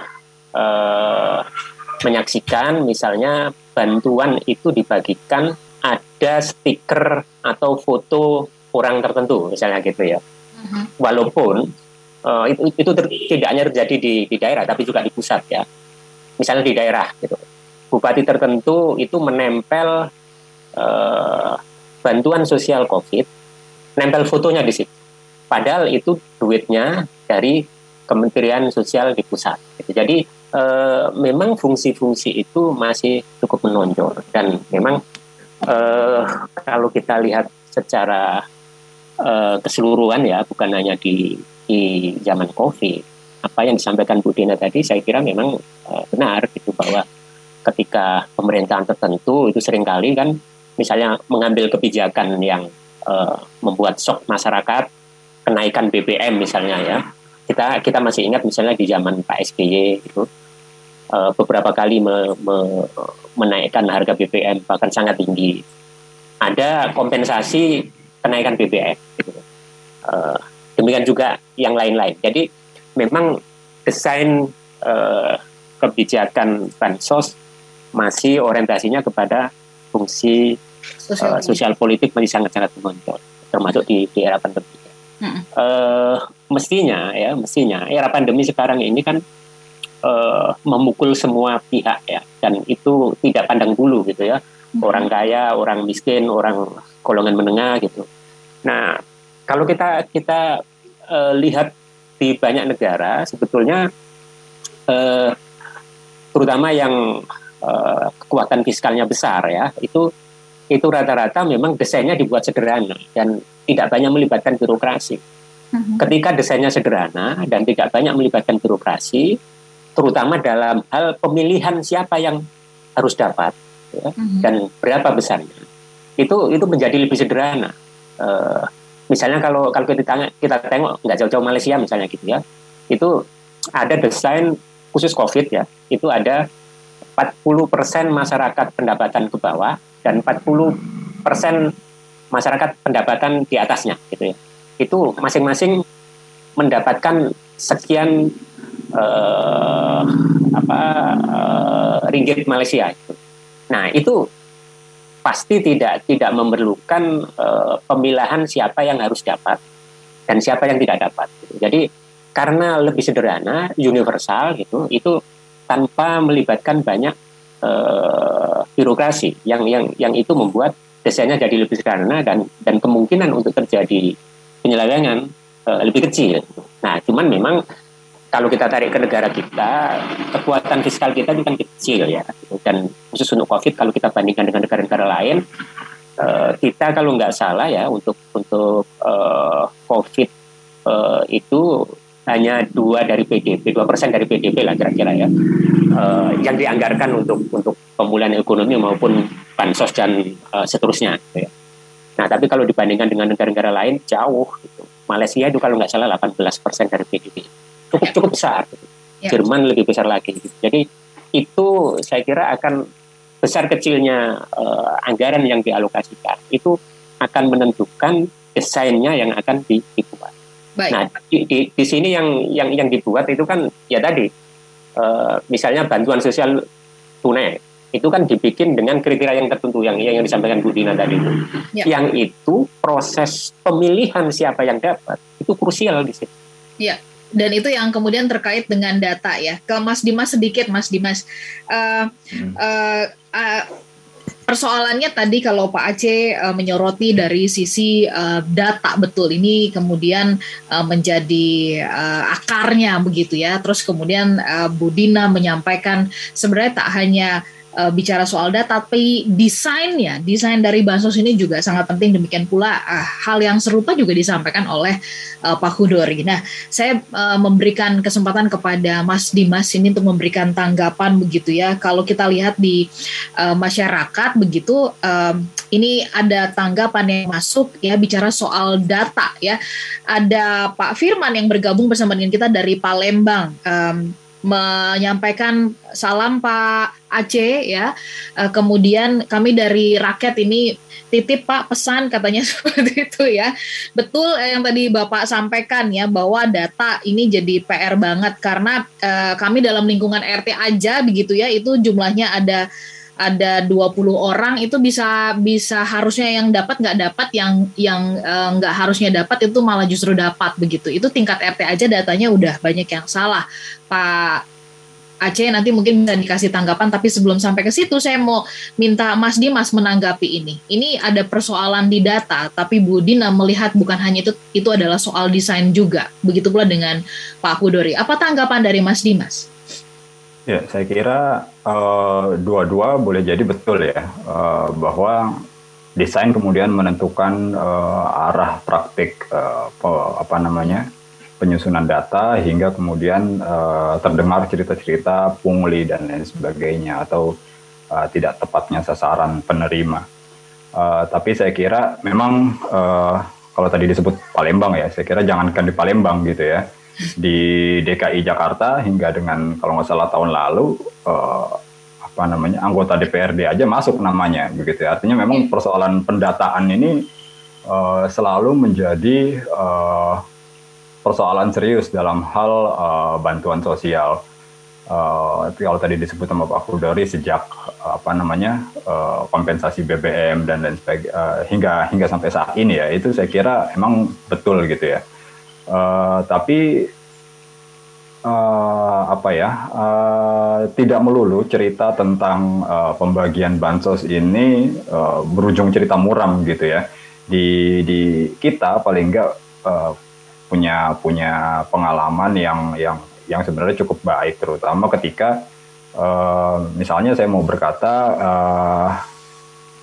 Speaker 4: menyaksikan misalnya bantuan itu dibagikan ada stiker atau foto orang tertentu misalnya gitu ya. Walaupun itu tidak hanya terjadi di daerah tapi juga di pusat ya. Misalnya di daerah gitu, bupati tertentu itu menempel bantuan sosial COVID, nempel fotonya di situ. Padahal itu duitnya dari Kementerian Sosial di pusat gitu. Jadi memang fungsi-fungsi itu masih cukup menonjol, dan memang kalau kita lihat secara keseluruhan ya, bukan hanya di zaman COVID. Apa yang disampaikan Bu Dina tadi saya kira memang benar gitu, bahwa ketika pemerintahan tertentu itu seringkali kan misalnya mengambil kebijakan yang membuat shock masyarakat, kenaikan BBM misalnya ya. kita masih ingat misalnya di zaman Pak SBY itu beberapa kali menaikkan harga BBM bahkan sangat tinggi. Ada kompensasi kenaikan BBM. Gitu. Demikian juga yang lain-lain. Jadi memang desain kebijakan bansos masih orientasinya kepada fungsi sosial politik masih sangat-sangat menonjol, termasuk di era pandemi. Mestinya era pandemi sekarang ini kan memukul semua pihak ya, dan itu tidak pandang bulu gitu ya, orang kaya, orang miskin, orang golongan menengah gitu. Nah, kalau kita lihat di banyak negara sebetulnya terutama yang kekuatan fiskalnya besar ya, itu rata-rata memang desainnya dibuat sederhana dan tidak banyak melibatkan birokrasi. Ketika desainnya sederhana dan tidak banyak melibatkan birokrasi, terutama dalam hal pemilihan siapa yang harus dapat ya, dan berapa besarnya, itu menjadi lebih sederhana. Misalnya kalau kita tengok nggak jauh-jauh Malaysia misalnya gitu ya, itu ada desain khusus COVID ya, itu ada 40% masyarakat pendapatan ke bawah dan 40% masyarakat pendapatan di atasnya gitu ya. Itu masing-masing mendapatkan sekian ringgit Malaysia itu. Nah, itu pasti tidak memerlukan pemilahan siapa yang harus dapat dan siapa yang tidak dapat. Gitu. Jadi karena lebih sederhana, universal gitu, itu tanpa melibatkan banyak birokrasi yang itu membuat desainnya jadi lebih sederhana dan kemungkinan untuk terjadi penyelewengan lebih kecil. Nah, cuman memang kalau kita tarik ke negara kita, kekuatan fiskal kita itu kan kecil ya, dan khusus untuk COVID kalau kita bandingkan dengan negara-negara lain, kita kalau nggak salah ya untuk COVID itu hanya 2% dari PDB lah kira-kira ya, yang dianggarkan untuk pemulihan ekonomi maupun bansos dan seterusnya. Gitu ya. Nah, tapi kalau dibandingkan dengan negara-negara lain jauh. Gitu. Malaysia itu kalau nggak salah 18% dari PDB. Cukup besar. Ya. Jerman lebih besar lagi. Jadi itu saya kira akan besar kecilnya anggaran yang dialokasikan itu akan menentukan desainnya yang akan dibuat. Baik. Nah di sini yang dibuat itu kan ya tadi misalnya bantuan sosial tunai itu kan dibikin dengan kriteria yang tertentu yang disampaikan Bu Dina tadi itu. Ya. Yang itu proses pemilihan siapa yang dapat itu krusial di situ.
Speaker 1: Iya. Dan itu yang kemudian terkait dengan data ya. Ke Mas Dimas sedikit, Mas Dimas. Persoalannya tadi kalau Pak Aceh menyoroti dari sisi data betul ini kemudian menjadi akarnya begitu ya. Terus kemudian Bu Dina menyampaikan sebenarnya tak hanya bicara soal data, tapi desain dari bansos ini juga sangat penting. Demikian pula hal yang serupa juga disampaikan oleh Pak Kudori. Nah, saya memberikan kesempatan kepada Mas Dimas ini untuk memberikan tanggapan begitu ya. Kalau kita lihat di masyarakat begitu, ini ada tanggapan yang masuk ya bicara soal data ya. Ada Pak Firman yang bergabung bersama dengan kita dari Palembang. Menyampaikan salam Pak Aceh ya, kemudian kami dari rakyat ini titip Pak pesan katanya seperti itu ya. Betul yang tadi Bapak sampaikan ya bahwa data ini jadi PR banget karena kami dalam lingkungan RT aja begitu ya, itu jumlahnya ada 20 orang itu bisa harusnya yang dapat nggak dapat, yang nggak harusnya dapat itu malah justru dapat begitu. Itu tingkat RT aja datanya udah banyak yang salah. Pak Aceh nanti mungkin bisa dikasih tanggapan, tapi sebelum sampai ke situ saya mau minta Mas Dimas menanggapi ini. Ini ada persoalan di data, tapi Bu Dina melihat bukan hanya itu adalah soal desain juga. Begitu pula dengan Pak Kudori. Apa tanggapan dari Mas Dimas?
Speaker 5: Ya, saya kira dua-dua boleh jadi betul ya, bahwa desain kemudian menentukan arah praktik penyusunan data hingga kemudian terdengar cerita-cerita pungli dan lain sebagainya atau tidak tepatnya sasaran penerima. Tapi saya kira memang kalau tadi disebut Palembang ya, saya kira jangankan di Palembang gitu ya. di DKI Jakarta hingga dengan kalau nggak salah tahun lalu anggota DPRD aja masuk namanya begitu ya. Artinya memang persoalan pendataan ini selalu menjadi persoalan serius dalam hal bantuan sosial. Kalau tadi disebut sama Pak Kudori sejak kompensasi BBM dan lain sebagainya hingga sampai saat ini ya, itu saya kira emang betul gitu ya. Tapi tidak melulu cerita tentang pembagian bansos ini berujung cerita muram gitu ya. Di kita paling enggak punya pengalaman yang sebenarnya cukup baik, terutama ketika misalnya saya mau berkata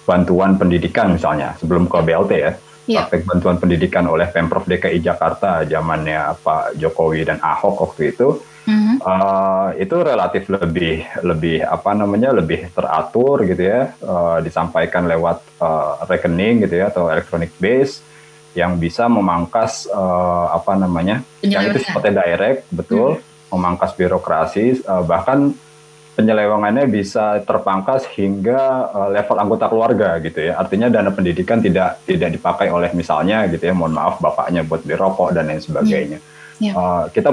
Speaker 5: bantuan pendidikan misalnya sebelum ke BLT ya. Praktek bantuan pendidikan oleh Pemprov DKI Jakarta zamannya Pak Jokowi dan Ahok waktu itu, itu relatif lebih teratur gitu ya, disampaikan lewat rekening gitu ya atau electronic base yang bisa memangkas yang itu sifatnya direct, betul, memangkas birokrasi, bahkan penyelewengannya bisa terpangkas hingga level anggota keluarga gitu ya. Artinya dana pendidikan tidak dipakai oleh misalnya gitu ya, mohon maaf bapaknya buat beli rokok dan lain sebagainya. Kita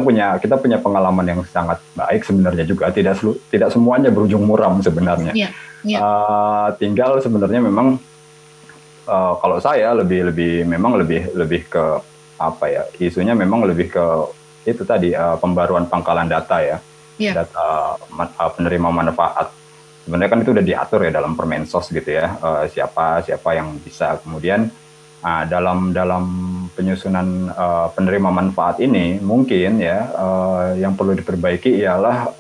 Speaker 5: punya pengalaman yang sangat baik sebenarnya juga. Tidak semuanya berujung muram sebenarnya. Tinggal sebenarnya memang kalau saya lebih ke isunya memang lebih ke itu tadi pembaruan pangkalan data ya. Data penerima manfaat. Sebenarnya kan itu udah diatur ya dalam Permensos gitu ya, siapa yang bisa. Kemudian dalam penyusunan penerima manfaat ini mungkin ya yang perlu diperbaiki ialah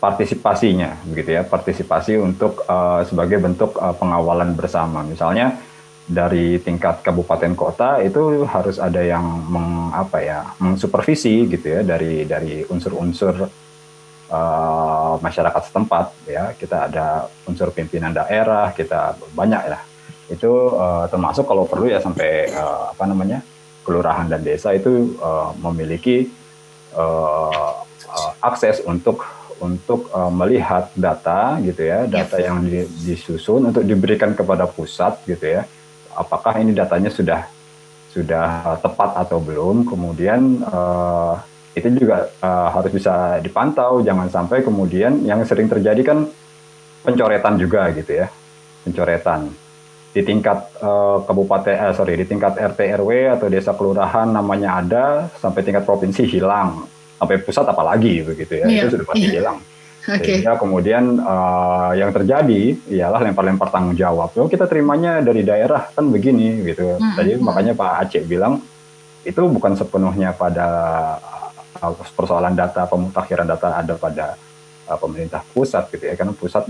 Speaker 5: partisipasinya begitu ya, partisipasi untuk sebagai bentuk pengawalan bersama. Misalnya dari tingkat kabupaten kota itu harus ada yang mengsupervisi gitu ya dari unsur-unsur masyarakat setempat ya. Kita ada unsur pimpinan daerah, kita banyak lah. Itu termasuk kalau perlu ya sampai kelurahan dan desa itu memiliki akses untuk melihat data gitu ya, data yang disusun untuk diberikan kepada pusat gitu ya. Apakah ini datanya sudah tepat atau belum? Kemudian itu juga harus bisa dipantau. Jangan sampai kemudian yang sering terjadi kan pencoretan juga gitu ya, pencoretan di tingkat di tingkat RT RW atau desa kelurahan namanya ada, sampai tingkat provinsi hilang, sampai pusat apalagi begitu ya, itu sudah pasti hilang. Sehingga kemudian yang terjadi ialah lempar-lempar tanggung jawab. Kita terimanya dari daerah kan begini gitu. Tadi makanya Pak Aceh bilang itu bukan sepenuhnya pada persoalan data, pemutakhiran data ada pada pemerintah pusat gitu ya, karena pusat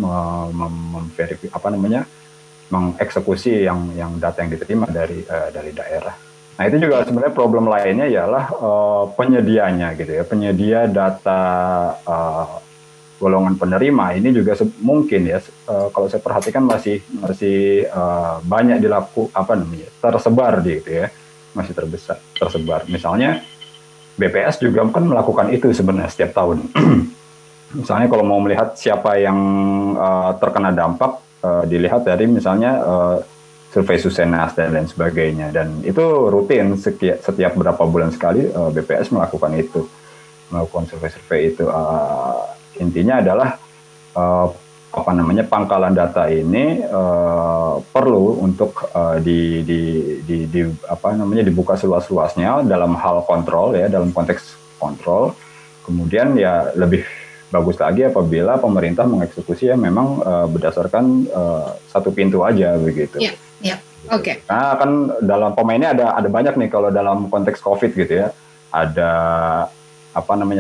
Speaker 5: mengeksekusi yang data yang diterima dari daerah. Nah itu juga sebenarnya problem lainnya ialah penyedianya gitu ya, penyedia data golongan penerima ini juga mungkin ya, kalau saya perhatikan masih banyak tersebar gitu ya, masih tersebar. Misalnya BPS juga kan melakukan itu sebenarnya setiap tahun. Misalnya kalau mau melihat siapa yang terkena dampak, dilihat dari misalnya survei Susenas dan lain sebagainya, dan itu rutin setiap berapa bulan sekali BPS melakukan survei itu. Intinya adalah pangkalan data ini perlu untuk dibuka seluas-luasnya dalam hal kontrol ya, dalam konteks kontrol. Kemudian ya lebih bagus lagi apabila pemerintah mengeksekusi yang memang berdasarkan satu pintu aja begitu.
Speaker 1: Oke.
Speaker 5: Nah kan dalam pemainnya ada banyak nih kalau dalam konteks COVID gitu ya. Ada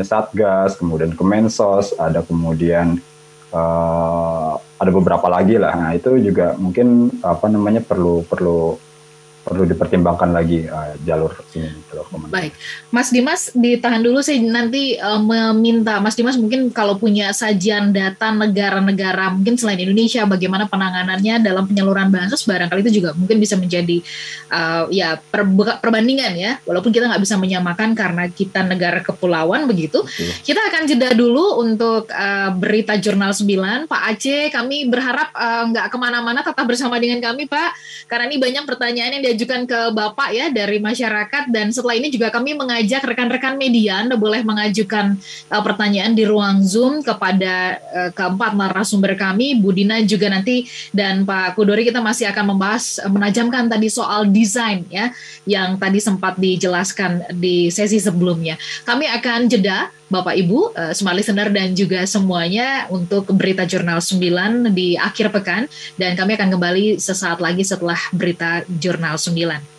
Speaker 5: Satgas, kemudian Kemensos, ada kemudian ada beberapa lagi lah. Nah itu juga mungkin perlu perlu dipertimbangkan lagi jalur ini.
Speaker 1: Baik, Mas Dimas ditahan dulu, saya nanti meminta Mas Dimas mungkin kalau punya sajian data negara-negara mungkin selain Indonesia bagaimana penanganannya dalam penyaluran bansos, barangkali itu juga mungkin bisa menjadi perbandingan ya, walaupun kita nggak bisa menyamakan karena kita negara kepulauan begitu. Kita akan jeda dulu untuk berita Jurnal 9. Pak Aceh, kami berharap nggak kemana-mana, tetap bersama dengan kami Pak, karena ini banyak pertanyaan yang diajukan ke Bapak ya dari masyarakat, dan setelah ini juga kami mengajak rekan-rekan media Anda boleh mengajukan pertanyaan di ruang Zoom kepada keempat narasumber kami, Bu Dina juga nanti dan Pak Kudori. Kita masih akan membahas menajamkan tadi soal desain ya yang tadi sempat dijelaskan di sesi sebelumnya. Kami akan jeda Bapak Ibu, Smart Listener dan juga semuanya untuk berita Jurnal 9 di akhir pekan, dan kami akan kembali sesaat lagi setelah berita Jurnal 9.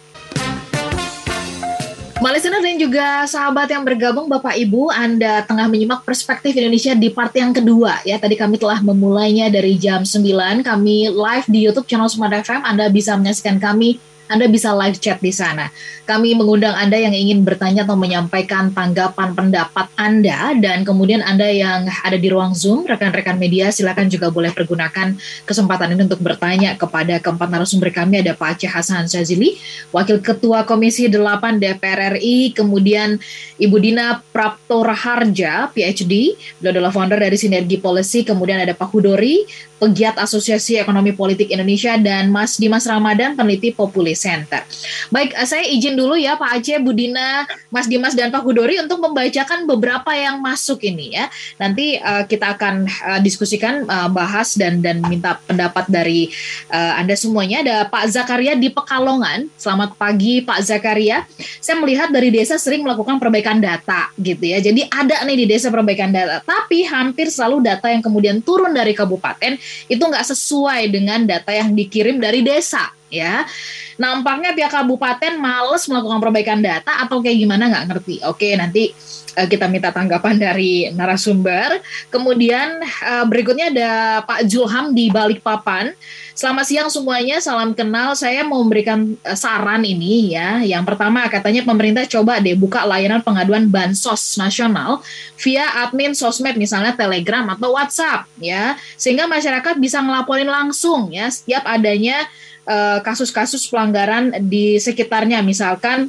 Speaker 1: Listener dan juga sahabat yang bergabung, Bapak Ibu, Anda tengah menyimak Perspektif Indonesia di part yang kedua ya. Tadi kami telah memulainya dari jam 9, kami live di YouTube channel Smart FM. Anda bisa menyaksikan kami, Anda bisa live chat di sana. Kami mengundang Anda yang ingin bertanya atau menyampaikan tanggapan pendapat Anda, dan kemudian Anda yang ada di ruang Zoom, rekan-rekan media, silakan juga boleh pergunakan kesempatan ini untuk bertanya kepada keempat narasumber kami. Ada Pak Aceh Hasan Syazili, Wakil Ketua Komisi 8 DPR RI, kemudian Ibu Dina Prapto Raharja, PhD, beliau adalah founder dari Sinergi Policy, kemudian ada Pak Kudori, pegiat Asosiasi Ekonomi Politik Indonesia, dan Mas Dimas Ramadan, peneliti Populi Center. Baik, saya izin dulu ya Pak Aceh, Bu Dina, Mas Dimas, dan Pak Kudori untuk membacakan beberapa yang masuk ini ya. Nanti kita akan diskusikan, bahas dan minta pendapat dari Anda semuanya. Ada Pak Zakaria di Pekalongan. Selamat pagi Pak Zakaria. Saya melihat dari desa sering melakukan perbaikan data gitu ya. Jadi ada nih di desa perbaikan data, tapi hampir selalu data yang kemudian turun dari kabupaten itu nggak sesuai dengan data yang dikirim dari desa ya. Nampaknya pihak kabupaten males melakukan perbaikan data atau kayak gimana nggak ngerti. Oke, nanti kita minta tanggapan dari narasumber. Kemudian berikutnya ada Pak Julham di Balikpapan. Selamat siang semuanya, salam kenal. Saya mau memberikan saran ini ya. Yang pertama, katanya pemerintah coba deh buka layanan pengaduan bansos nasional via admin sosmed, misalnya Telegram atau WhatsApp ya, sehingga masyarakat bisa ngelaporin langsung ya setiap adanya kasus-kasus pelanggaran di sekitarnya, misalkan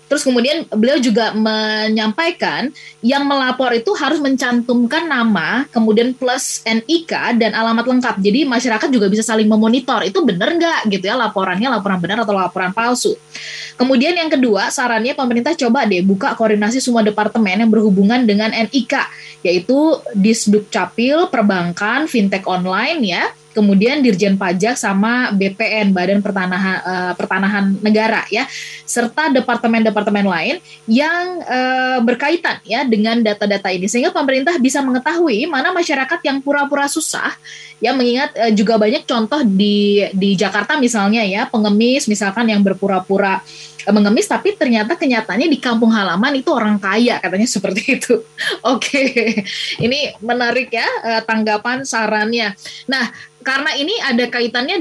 Speaker 1: terus kemudian beliau juga menyampaikan yang melapor itu harus mencantumkan nama, kemudian plus NIK dan alamat lengkap. Jadi masyarakat juga bisa saling memonitor, itu benar nggak gitu ya laporannya, laporan benar atau laporan palsu. Kemudian yang kedua, sarannya pemerintah coba deh buka koordinasi semua departemen yang berhubungan dengan NIK, yaitu Disdukcapil, Perbankan, Fintech Online ya, kemudian Dirjen Pajak sama BPN, Badan Pertanahan Negara ya, serta departemen-departemen lain yang berkaitan ya dengan data-data ini, sehingga pemerintah bisa mengetahui mana masyarakat yang pura-pura susah ya, mengingat juga banyak contoh di Jakarta misalnya ya, pengemis misalkan yang berpura-pura mengemis tapi ternyata kenyataannya di kampung halaman itu orang kaya, katanya seperti itu. Oke, ini menarik ya tanggapan sarannya. Nah, karena ini ada kaitannya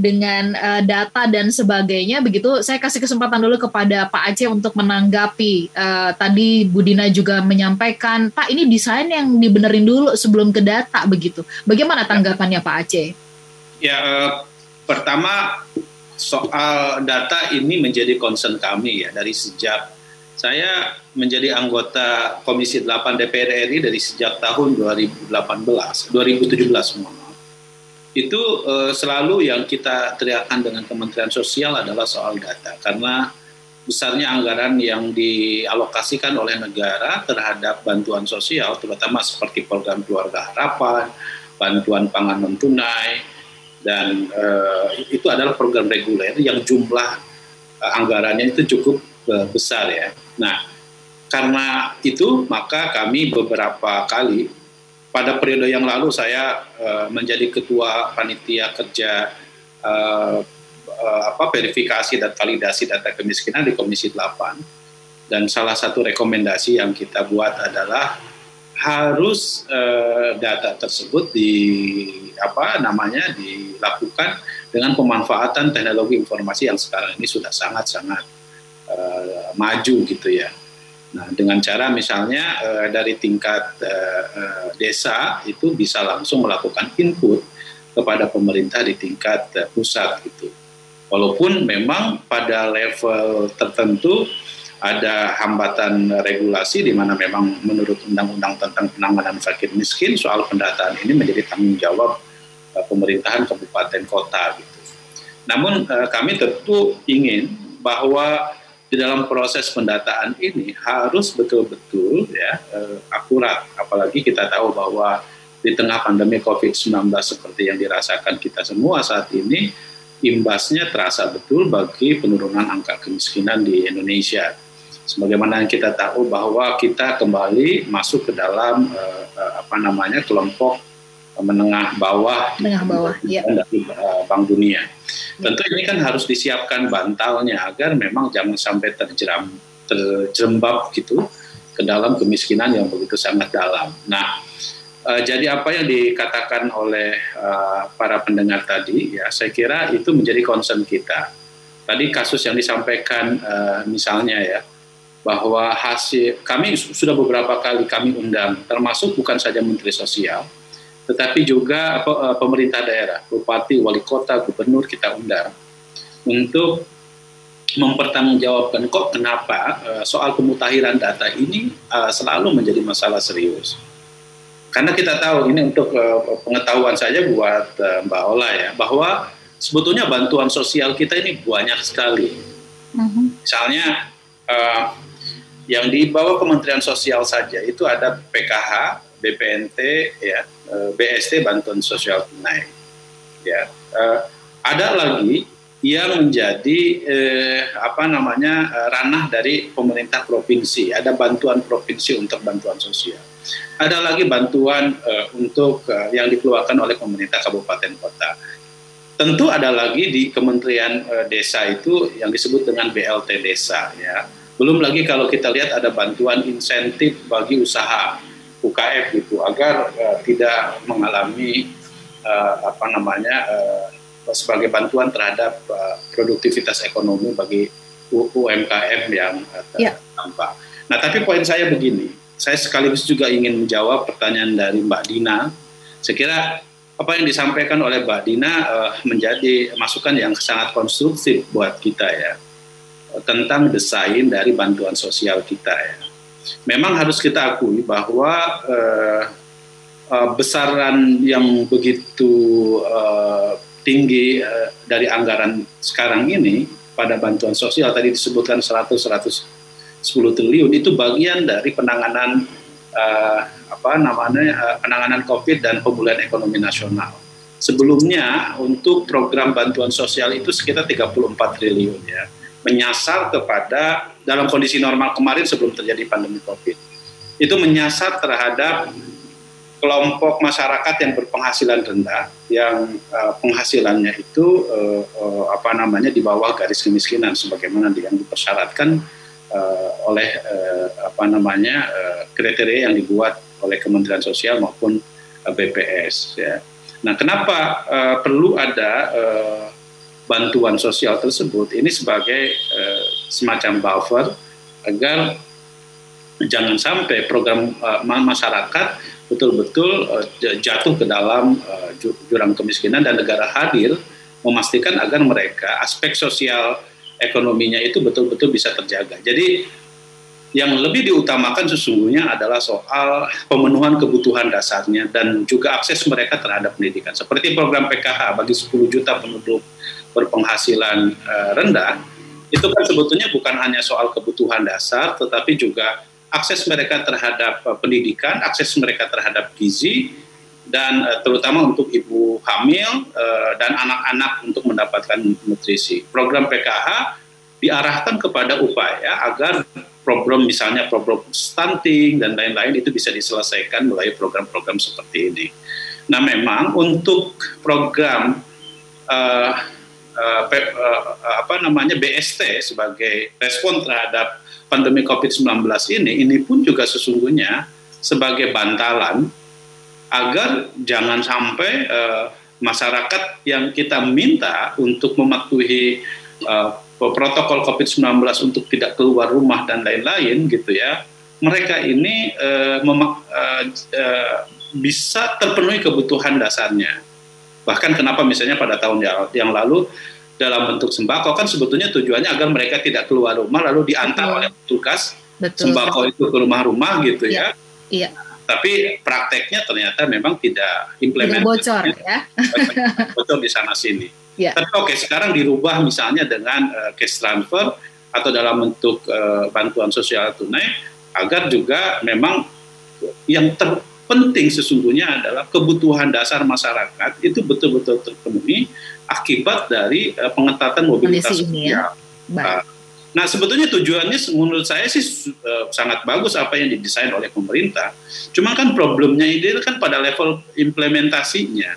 Speaker 1: dengan data dan sebagainya begitu, saya kasih kesempatan dulu kepada Pak Aceh untuk menanggapi. Tadi Bu Dina juga menyampaikan, Pak ini desain yang dibenerin dulu sebelum ke data begitu. Bagaimana tanggapannya Pak Aceh?
Speaker 2: Ya, pertama soal data ini menjadi concern kami ya dari sejak saya menjadi anggota Komisi 8 DPR RI dari sejak tahun 2017 itu selalu yang kita teriakkan dengan Kementerian Sosial adalah soal data, karena besarnya anggaran yang dialokasikan oleh negara terhadap bantuan sosial, terutama seperti program Keluarga Harapan, bantuan pangan non tunai, dan itu adalah program reguler yang jumlah anggarannya itu cukup besar ya. Nah, karena itu maka kami beberapa kali pada periode yang lalu saya menjadi ketua panitia kerja verifikasi dan validasi data kemiskinan di Komisi 8, dan salah satu rekomendasi yang kita buat adalah harus data tersebut dilakukan dengan pemanfaatan teknologi informasi yang sekarang ini sudah sangat-sangat maju gitu ya. Nah, dengan cara misalnya dari tingkat desa itu bisa langsung melakukan input kepada pemerintah di tingkat pusat gitu. Walaupun memang pada level tertentu ada hambatan regulasi di mana memang menurut Undang-Undang tentang penanganan fakir miskin soal pendataan ini menjadi tanggung jawab pemerintahan kabupaten kota gitu. Namun kami tentu ingin bahwa di dalam proses pendataan ini harus betul-betul ya akurat, apalagi kita tahu bahwa di tengah pandemi COVID-19 seperti yang dirasakan kita semua saat ini, imbasnya terasa betul bagi penurunan angka kemiskinan di Indonesia. Sebagaimana yang kita tahu bahwa kita kembali masuk ke dalam kelompok menengah bawah
Speaker 1: ya.
Speaker 2: Dari Bank Dunia. Tentu ini kan harus disiapkan bantalnya agar memang jangan sampai terjerembab gitu ke dalam kemiskinan yang begitu sangat dalam. Nah, jadi apa yang dikatakan oleh para pendengar tadi, ya saya kira itu menjadi concern kita. Tadi kasus yang disampaikan misalnya ya, bahwa kami sudah beberapa kali kami undang, termasuk bukan saja Menteri Sosial, tetapi juga pemerintah daerah, bupati, wali kota, gubernur kita undang untuk mempertanggungjawabkan kok kenapa soal pemutahiran data ini selalu menjadi masalah serius. Karena kita tahu ini untuk pengetahuan saja buat Mbak Ola ya, bahwa sebetulnya bantuan sosial kita ini banyak sekali. Misalnya yang di bawah Kementerian Sosial saja itu ada PKH, BPNT, ya, BST bantuan sosial tunai. Ya, ada lagi yang menjadi ranah dari pemerintah provinsi. Ada bantuan provinsi untuk bantuan sosial. Ada lagi bantuan untuk yang dikeluarkan oleh pemerintah kabupaten kota. Tentu ada lagi di Kementerian Desa itu yang disebut dengan BLT Desa. Ya. Belum lagi kalau kita lihat ada bantuan insentif bagi usaha UKM gitu agar tidak mengalami sebagai bantuan terhadap produktivitas ekonomi bagi UMKM yang terdampak. Nah, tapi poin saya begini, saya sekaligus juga ingin menjawab pertanyaan dari Mbak Dina. Saya kira apa yang disampaikan oleh Mbak Dina menjadi masukan yang sangat konstruktif buat kita ya, tentang desain dari bantuan sosial kita ya. Memang harus kita akui bahwa besaran yang begitu tinggi dari anggaran sekarang ini pada bantuan sosial tadi disebutkan 110 triliun itu bagian dari penanganan penanganan COVID dan pemulihan ekonomi nasional. Sebelumnya untuk program bantuan sosial itu sekitar 34 triliun ya, menyasar kepada dalam kondisi normal kemarin sebelum terjadi pandemi COVID itu menyasar terhadap kelompok masyarakat yang berpenghasilan rendah, yang penghasilannya itu di bawah garis kemiskinan sebagaimana yang dipersyaratkan oleh kriteria yang dibuat oleh Kementerian Sosial maupun BPS. Ya. Nah, kenapa perlu ada bantuan sosial tersebut? Ini sebagai semacam buffer agar jangan sampai program masyarakat betul-betul jatuh ke dalam jurang kemiskinan dan negara hadir memastikan agar mereka aspek sosial ekonominya itu betul-betul bisa terjaga. Jadi yang lebih diutamakan sesungguhnya adalah soal pemenuhan kebutuhan dasarnya dan juga akses mereka terhadap pendidikan. Seperti program PKH bagi 10 juta penduduk berpenghasilan rendah, itu kan sebetulnya bukan hanya soal kebutuhan dasar, tetapi juga akses mereka terhadap pendidikan, akses mereka terhadap gizi, dan terutama untuk ibu hamil dan anak-anak untuk mendapatkan nutrisi. Program PKH diarahkan kepada upaya agar problem stunting dan lain-lain itu bisa diselesaikan melalui program-program seperti ini. Nah, memang untuk program BST sebagai respon terhadap pandemi COVID-19 ini pun juga sesungguhnya sebagai bantalan agar jangan sampai masyarakat yang kita minta untuk mematuhi protokol COVID-19 untuk tidak keluar rumah dan lain-lain gitu ya, mereka ini bisa terpenuhi kebutuhan dasarnya. Bahkan kenapa misalnya pada tahun yang lalu dalam bentuk sembako kan sebetulnya tujuannya agar mereka tidak keluar rumah lalu diantar oleh petugas sembako itu ke rumah-rumah gitu ya.
Speaker 1: Iya.
Speaker 2: Tapi prakteknya ternyata memang tidak implementasi.
Speaker 1: Tidak bocor ya.
Speaker 2: Bocor di sana sini.
Speaker 1: Ya.
Speaker 2: Tapi oke, sekarang dirubah misalnya dengan cash transfer atau dalam bentuk bantuan sosial tunai agar juga memang yang terpenting sesungguhnya adalah kebutuhan dasar masyarakat itu betul-betul terpenuhi akibat dari pengetatan mobilitas sosial.
Speaker 1: Ya.
Speaker 2: Nah, sebetulnya tujuannya menurut saya sih sangat bagus apa yang didesain oleh pemerintah. Cuma kan problemnya ini kan pada level implementasinya.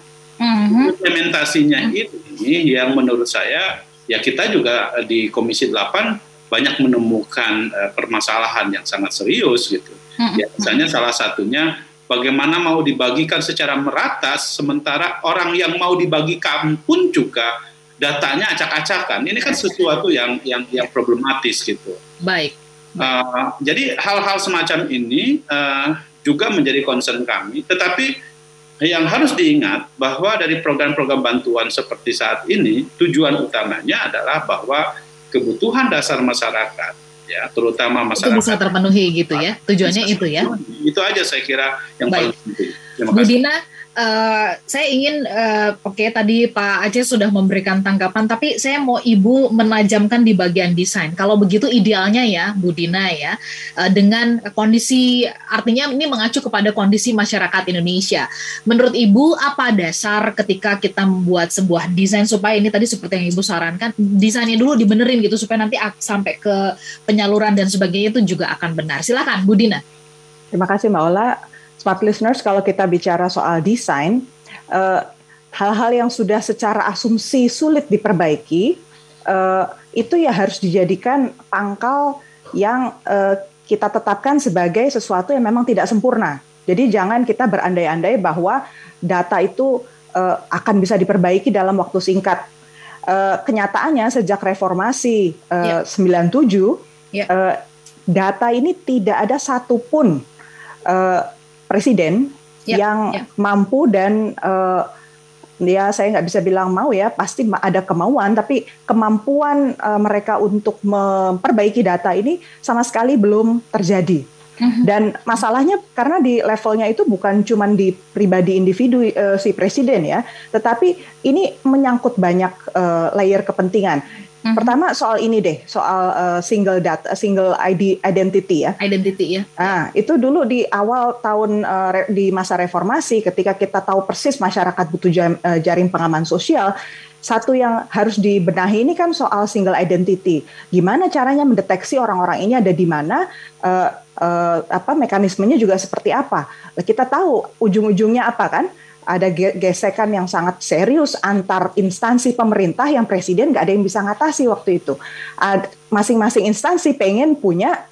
Speaker 2: Implementasinya ini yang menurut saya, ya kita juga di Komisi 8 banyak menemukan permasalahan yang sangat serius gitu. Ya, misalnya salah satunya bagaimana mau dibagikan secara merata sementara orang yang mau dibagikan pun juga datanya acak-acakan. Ini kan sesuatu yang problematis gitu.
Speaker 1: Baik.
Speaker 2: Jadi hal-hal semacam ini juga menjadi concern kami. Tetapi yang harus diingat bahwa dari program-program bantuan seperti saat ini tujuan utamanya adalah bahwa kebutuhan dasar masyarakat, ya terutama masyarakat
Speaker 1: itu bisa terpenuhi gitu ya. Tujuannya itu ya.
Speaker 2: Itu aja saya kira yang paling penting. Terima
Speaker 1: Bu
Speaker 2: kasih.
Speaker 1: Dina, saya ingin, tadi Pak Aceh sudah memberikan tanggapan, tapi saya mau Ibu menajamkan di bagian desain. Kalau begitu idealnya ya, Bu Dina ya, dengan kondisi, artinya ini mengacu kepada kondisi masyarakat Indonesia. Menurut Ibu, apa dasar ketika kita membuat sebuah desain supaya ini tadi seperti yang Ibu sarankan, desainnya dulu dibenerin gitu, supaya nanti sampai ke penyaluran dan sebagainya itu juga akan benar. Silakan, Bu Dina.
Speaker 3: Terima kasih Mbak Ola. Smart listeners, kalau kita bicara soal desain, hal-hal yang sudah secara asumsi sulit diperbaiki, itu ya harus dijadikan pangkal yang kita tetapkan sebagai sesuatu yang memang tidak sempurna. Jadi jangan kita berandai-andai bahwa data itu akan bisa diperbaiki dalam waktu singkat. Kenyataannya sejak reformasi 97, data ini tidak ada satupun presiden yang mampu dan ya saya nggak bisa bilang mau ya, pasti ada kemauan, tapi kemampuan mereka untuk memperbaiki data ini sama sekali belum terjadi. Dan masalahnya karena di levelnya itu bukan cuma di pribadi individu si presiden ya, tetapi ini menyangkut banyak layer kepentingan. Pertama soal ini deh, soal single identity ya.
Speaker 1: Identity ya.
Speaker 3: Nah, itu dulu di awal tahun di masa reformasi, ketika kita tahu persis masyarakat butuh jaring pengaman sosial, satu yang harus dibenahi ini kan soal single identity. Gimana caranya mendeteksi orang-orang ini ada di mana, mekanismenya juga seperti apa. Kita tahu ujung-ujungnya apa kan? Ada gesekan yang sangat serius antar instansi pemerintah yang presiden nggak ada yang bisa ngatasi waktu itu. Masing-masing instansi pengen punya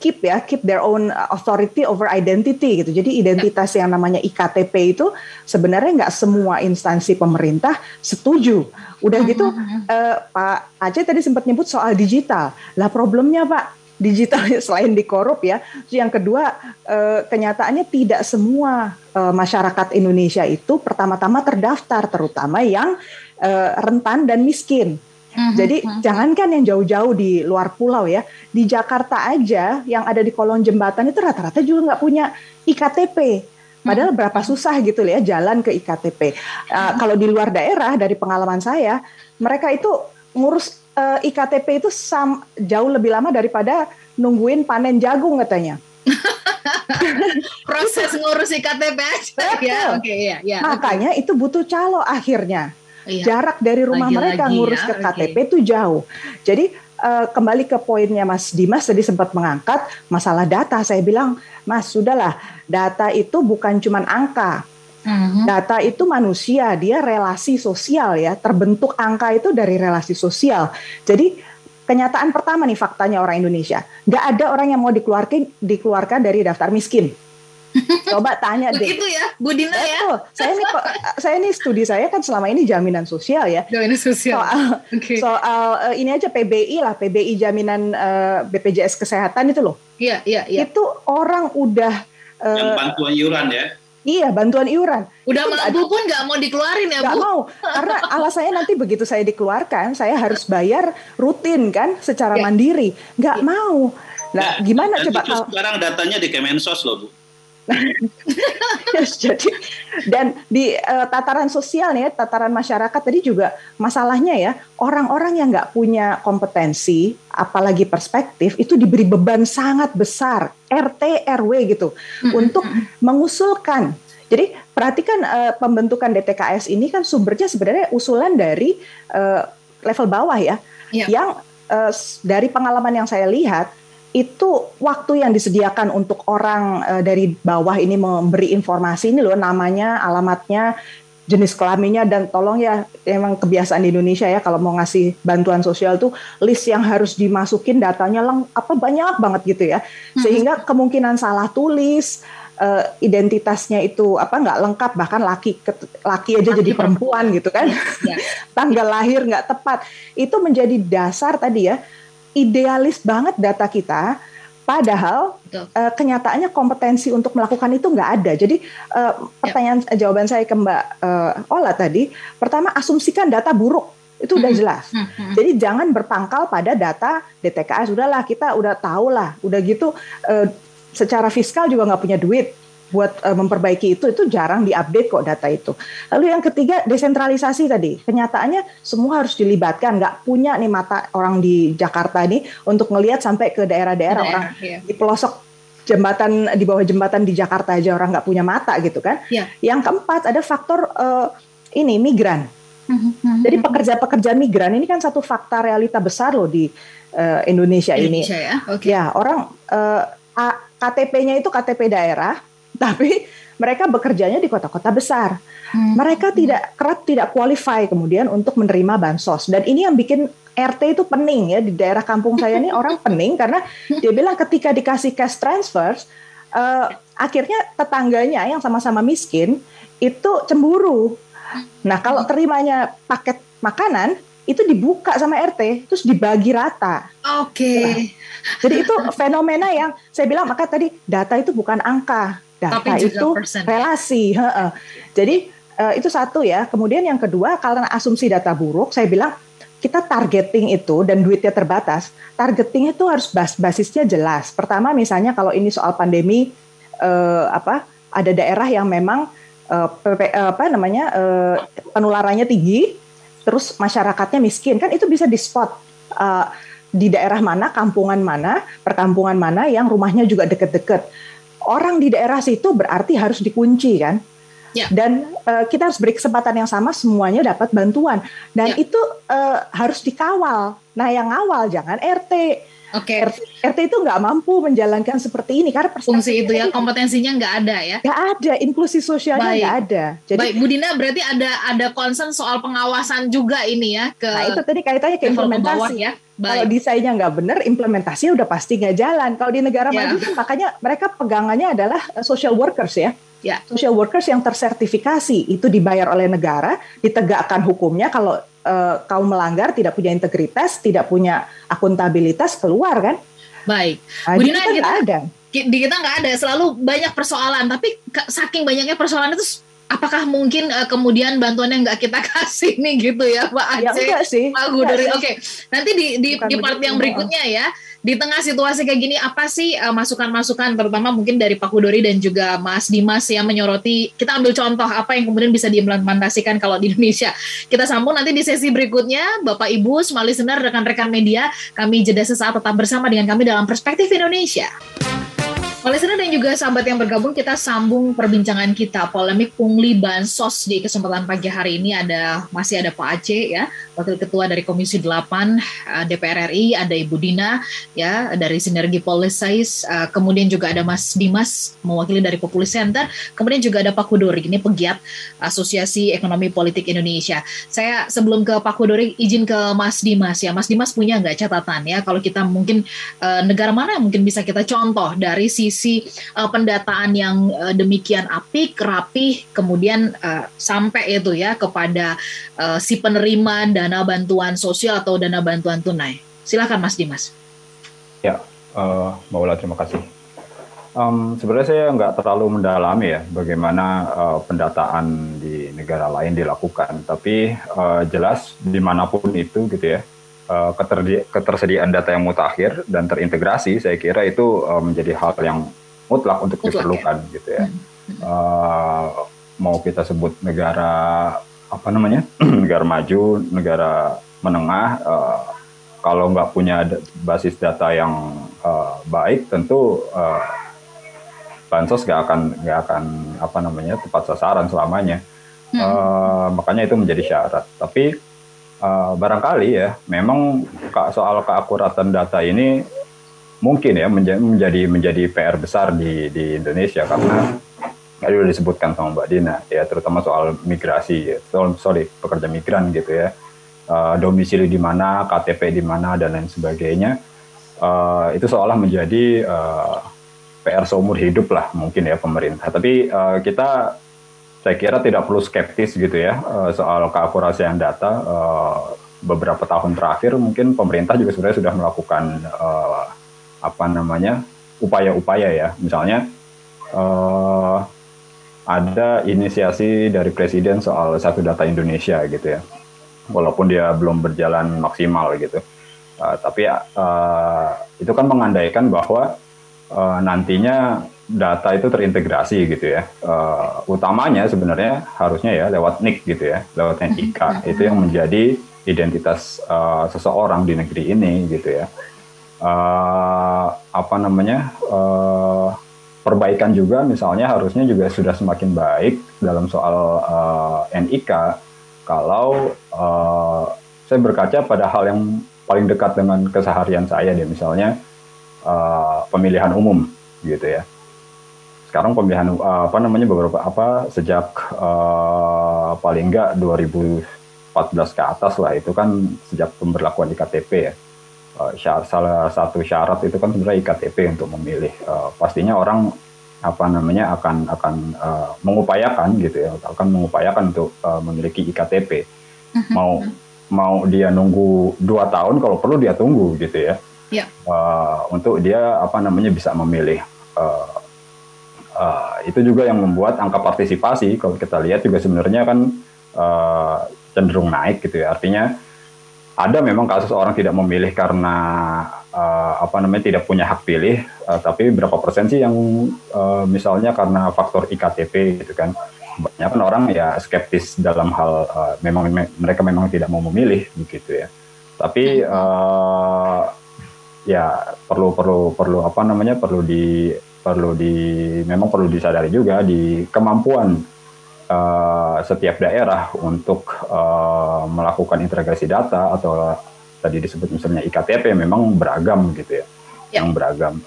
Speaker 3: keep their own authority over identity gitu. Jadi identitas yang namanya IKTP itu sebenarnya nggak semua instansi pemerintah setuju. Udah gitu Pak Aceh tadi sempat nyebut soal digital. Lah problemnya Pak, digital selain dikorup ya. Yang kedua, kenyataannya tidak semua masyarakat Indonesia itu pertama-tama terdaftar, terutama yang rentan dan miskin. Jadi jangankan yang jauh-jauh di luar pulau ya, di Jakarta aja yang ada di kolong jembatan itu rata-rata juga nggak punya IKTP. Padahal berapa susah gitu ya jalan ke IKTP. Kalau di luar daerah, dari pengalaman saya, mereka itu ngurus IKTP itu jauh lebih lama daripada nungguin panen jagung katanya.
Speaker 1: Proses ngurus IKTP aja ya. Oke, ya.
Speaker 3: Makanya itu butuh calo akhirnya. Iya. Jarak dari rumah mereka ngurus ke KTP itu jauh. Jadi kembali ke poinnya Mas Dimas tadi sempat mengangkat masalah data. Saya bilang, Mas, sudahlah, data itu bukan cuma angka. Data itu manusia, dia relasi sosial ya, terbentuk angka itu dari relasi sosial. Jadi kenyataan pertama nih faktanya orang Indonesia, nggak ada orang yang mau dikeluarkan dari daftar miskin. Coba tanya deh.
Speaker 1: Begitu ya, Bu Dina ya.
Speaker 3: Saya nih studi saya kan selama ini jaminan sosial ya.
Speaker 1: Jaminan sosial.
Speaker 3: Soal ini aja PBI jaminan BPJS kesehatan itu loh.
Speaker 1: Iya.
Speaker 3: Itu orang udah
Speaker 2: yang bantuan iuran ya.
Speaker 3: Iya, bantuan iuran.
Speaker 1: Udah mampu pun nggak mau dikeluarin ya, Bu?
Speaker 3: Nggak mau, karena alasannya nanti begitu saya dikeluarkan, saya harus bayar rutin kan, secara mandiri. Nggak mau. Nah, gimana coba kalau
Speaker 2: sekarang datanya di Kemensos loh, Bu.
Speaker 3: Jadi, dan di tataran sosial nih, tataran masyarakat tadi juga masalahnya ya, orang-orang yang nggak punya kompetensi, apalagi perspektif, itu diberi beban sangat besar, RT, RW gitu, untuk mengusulkan. Jadi perhatikan pembentukan DTKS ini kan sumbernya sebenarnya usulan dari level bawah ya, yang dari pengalaman yang saya lihat, itu waktu yang disediakan untuk orang dari bawah ini memberi informasi ini loh, namanya, alamatnya, jenis kelaminnya, dan tolong ya, emang kebiasaan di Indonesia ya kalau mau ngasih bantuan sosial tuh list yang harus dimasukin datanya banyak banget gitu ya, sehingga kemungkinan salah tulis, identitasnya itu nggak lengkap, bahkan laki aja jadi perempuan gitu kan, tanggal lahir nggak tepat, itu menjadi dasar tadi ya. Idealis banget data kita, padahal kenyataannya kompetensi untuk melakukan itu nggak ada. Jadi jawaban saya ke Mbak Ola tadi, pertama asumsikan data buruk, itu udah jelas. Jadi jangan berpangkal pada data DTKS, udahlah kita udah tahu lah, udah gitu secara fiskal juga nggak punya duit buat memperbaiki itu jarang diupdate kok data itu. Lalu yang ketiga, desentralisasi tadi. Kenyataannya semua harus dilibatkan, nggak punya nih mata orang di Jakarta nih untuk ngelihat sampai ke daerah-daerah, orang di pelosok jembatan, di bawah jembatan di Jakarta aja orang nggak punya mata gitu kan. Yang keempat, ada faktor migran. Jadi pekerja-pekerja migran ini kan satu fakta realita besar loh di Indonesia ini. Ya, orang KTP-nya itu KTP daerah, tapi mereka bekerjanya di kota-kota besar. Mereka tidak qualify kemudian untuk menerima bansos. Dan ini yang bikin RT itu pening ya, di daerah kampung saya ini orang pening karena dia bilang ketika dikasih cash transfers, akhirnya tetangganya yang sama-sama miskin itu cemburu. Nah, kalau terimanya paket makanan itu dibuka sama RT terus dibagi rata. Nah, jadi itu fenomena yang saya bilang, maka tadi data itu bukan angka. Data itu relasi. Jadi itu satu ya. Kemudian yang kedua, karena asumsi data buruk, saya bilang kita targeting itu dan duitnya terbatas. Targeting itu harus basisnya jelas. Pertama misalnya kalau ini soal pandemi, ada daerah yang memang penularannya tinggi, terus masyarakatnya miskin, kan itu bisa di spot di daerah mana, kampungan mana, perkampungan mana yang rumahnya juga deket-deket. Orang di daerah situ berarti harus dikunci kan, dan kita harus beri kesempatan yang sama semuanya dapat bantuan, dan itu harus dikawal. Nah yang ngawal jangan RT. RT itu nggak mampu menjalankan seperti ini karena
Speaker 1: fungsi itu ya, kompetensinya nggak ada ya.
Speaker 3: Nggak ada, inklusi sosialnya nggak ada. Jadi,
Speaker 1: baik, Bu Dina, berarti ada concern soal pengawasan juga ini ya.
Speaker 3: Nah itu tadi kaitannya ke implementasi. Ya. Kalau desainnya nggak benar, implementasinya udah pasti nggak jalan. Kalau di negara maju kan makanya mereka pegangannya adalah social workers ya. Social workers yang tersertifikasi, itu dibayar oleh negara, ditegakkan hukumnya. Kalau kaum melanggar, tidak punya integritas, tidak punya akuntabilitas, keluar kan.
Speaker 1: Baik,
Speaker 3: Bu Dina,
Speaker 1: di kita nggak ada, selalu banyak persoalan, tapi saking banyaknya persoalan itu apakah mungkin kemudian bantuannya nggak kita kasih nih gitu ya Pak Aceh, Pak Gudori? Nanti di part yang berikutnya ya, di tengah situasi kayak gini, apa sih masukan-masukan terutama mungkin dari Pak Gudori dan juga Mas Dimas yang menyoroti, kita ambil contoh apa yang kemudian bisa diimplementasikan kalau di Indonesia. Kita sambung nanti di sesi berikutnya. Bapak Ibu, smart listener, rekan-rekan media, kami jeda sesaat, tetap bersama dengan kami dalam Perspektif Indonesia. Oleh listener dan juga sahabat yang bergabung, kita sambung perbincangan kita polemik pungli bansos di kesempatan pagi hari ini. Masih ada Pak Aceh ya, Wakil Ketua dari Komisi 8 DPR RI, ada Ibu Dina ya dari Sinergi Policies, kemudian juga ada Mas Dimas mewakili dari Populi Center, kemudian juga ada Pak Kudori, ini pegiat Asosiasi Ekonomi Politik Indonesia. Saya sebelum ke Pak Kudori izin ke Mas Dimas ya. Mas Dimas punya nggak catatan ya kalau kita mungkin negara mana yang mungkin bisa kita contoh dari sisi pendataan yang demikian apik, rapih, kemudian sampai itu ya kepada si penerima dana bantuan sosial atau dana bantuan tunai. Silakan Mas Dimas.
Speaker 5: Ya, Mbak Ula, terima kasih. Sebenarnya saya nggak terlalu mendalami ya bagaimana pendataan di negara lain dilakukan, tapi jelas dimanapun itu gitu ya, ketersediaan data yang mutakhir dan terintegrasi, saya kira itu menjadi hal yang mutlak untuk diperlukan ya? Gitu ya. Mau kita sebut negara apa namanya negara maju, negara menengah, kalau nggak punya basis data yang baik, tentu bansos nggak akan apa namanya tepat sasaran selamanya. Makanya itu menjadi syarat. Tapi barangkali ya, memang soal keakuratan data ini mungkin ya menjadi PR besar di Indonesia, karena tadi sudah disebutkan sama Mbak Dina ya, terutama soal migrasi, pekerja migran gitu ya, domisili di mana, KTP di mana dan lain sebagainya, itu seolah menjadi PR seumur hidup lah mungkin ya pemerintah. Tapi saya kira tidak perlu skeptis gitu ya soal keakurasian data. Beberapa tahun terakhir mungkin pemerintah juga sebenarnya sudah melakukan upaya-upaya ya, misalnya ada inisiasi dari Presiden soal Satu Data Indonesia gitu ya, walaupun dia belum berjalan maksimal gitu, tapi itu kan mengandaikan bahwa nantinya data itu terintegrasi gitu ya, utamanya sebenarnya harusnya ya lewat NIK gitu ya, lewat NIK, itu yang menjadi identitas seseorang di negeri ini gitu ya. Perbaikan juga misalnya harusnya juga sudah semakin baik dalam soal NIK kalau saya berkaca pada hal yang paling dekat dengan keseharian saya deh, misalnya pemilihan umum gitu ya. Sekarang pemilihan sejak paling enggak 2014 ke atas lah, itu kan sejak pemberlakuan IKTP ya. Salah satu syarat itu kan sebenarnya IKTP untuk memilih. Pastinya orang akan mengupayakan gitu ya, akan mengupayakan untuk memiliki IKTP. Mau dia nunggu 2 tahun, kalau perlu dia tunggu gitu ya. Yeah. Untuk dia bisa memilih. Itu juga yang membuat angka partisipasi kalau kita lihat juga sebenarnya kan cenderung naik gitu ya. Artinya ada memang kasus orang tidak memilih karena tidak punya hak pilih, tapi berapa persen sih yang misalnya karena faktor IKTP gitu kan. Banyak kan orang ya skeptis dalam hal mereka memang tidak mau memilih begitu ya. Tapi ya perlu disadari juga di kemampuan setiap daerah untuk melakukan integrasi data atau tadi disebut misalnya IKTP memang beragam gitu ya, yang beragam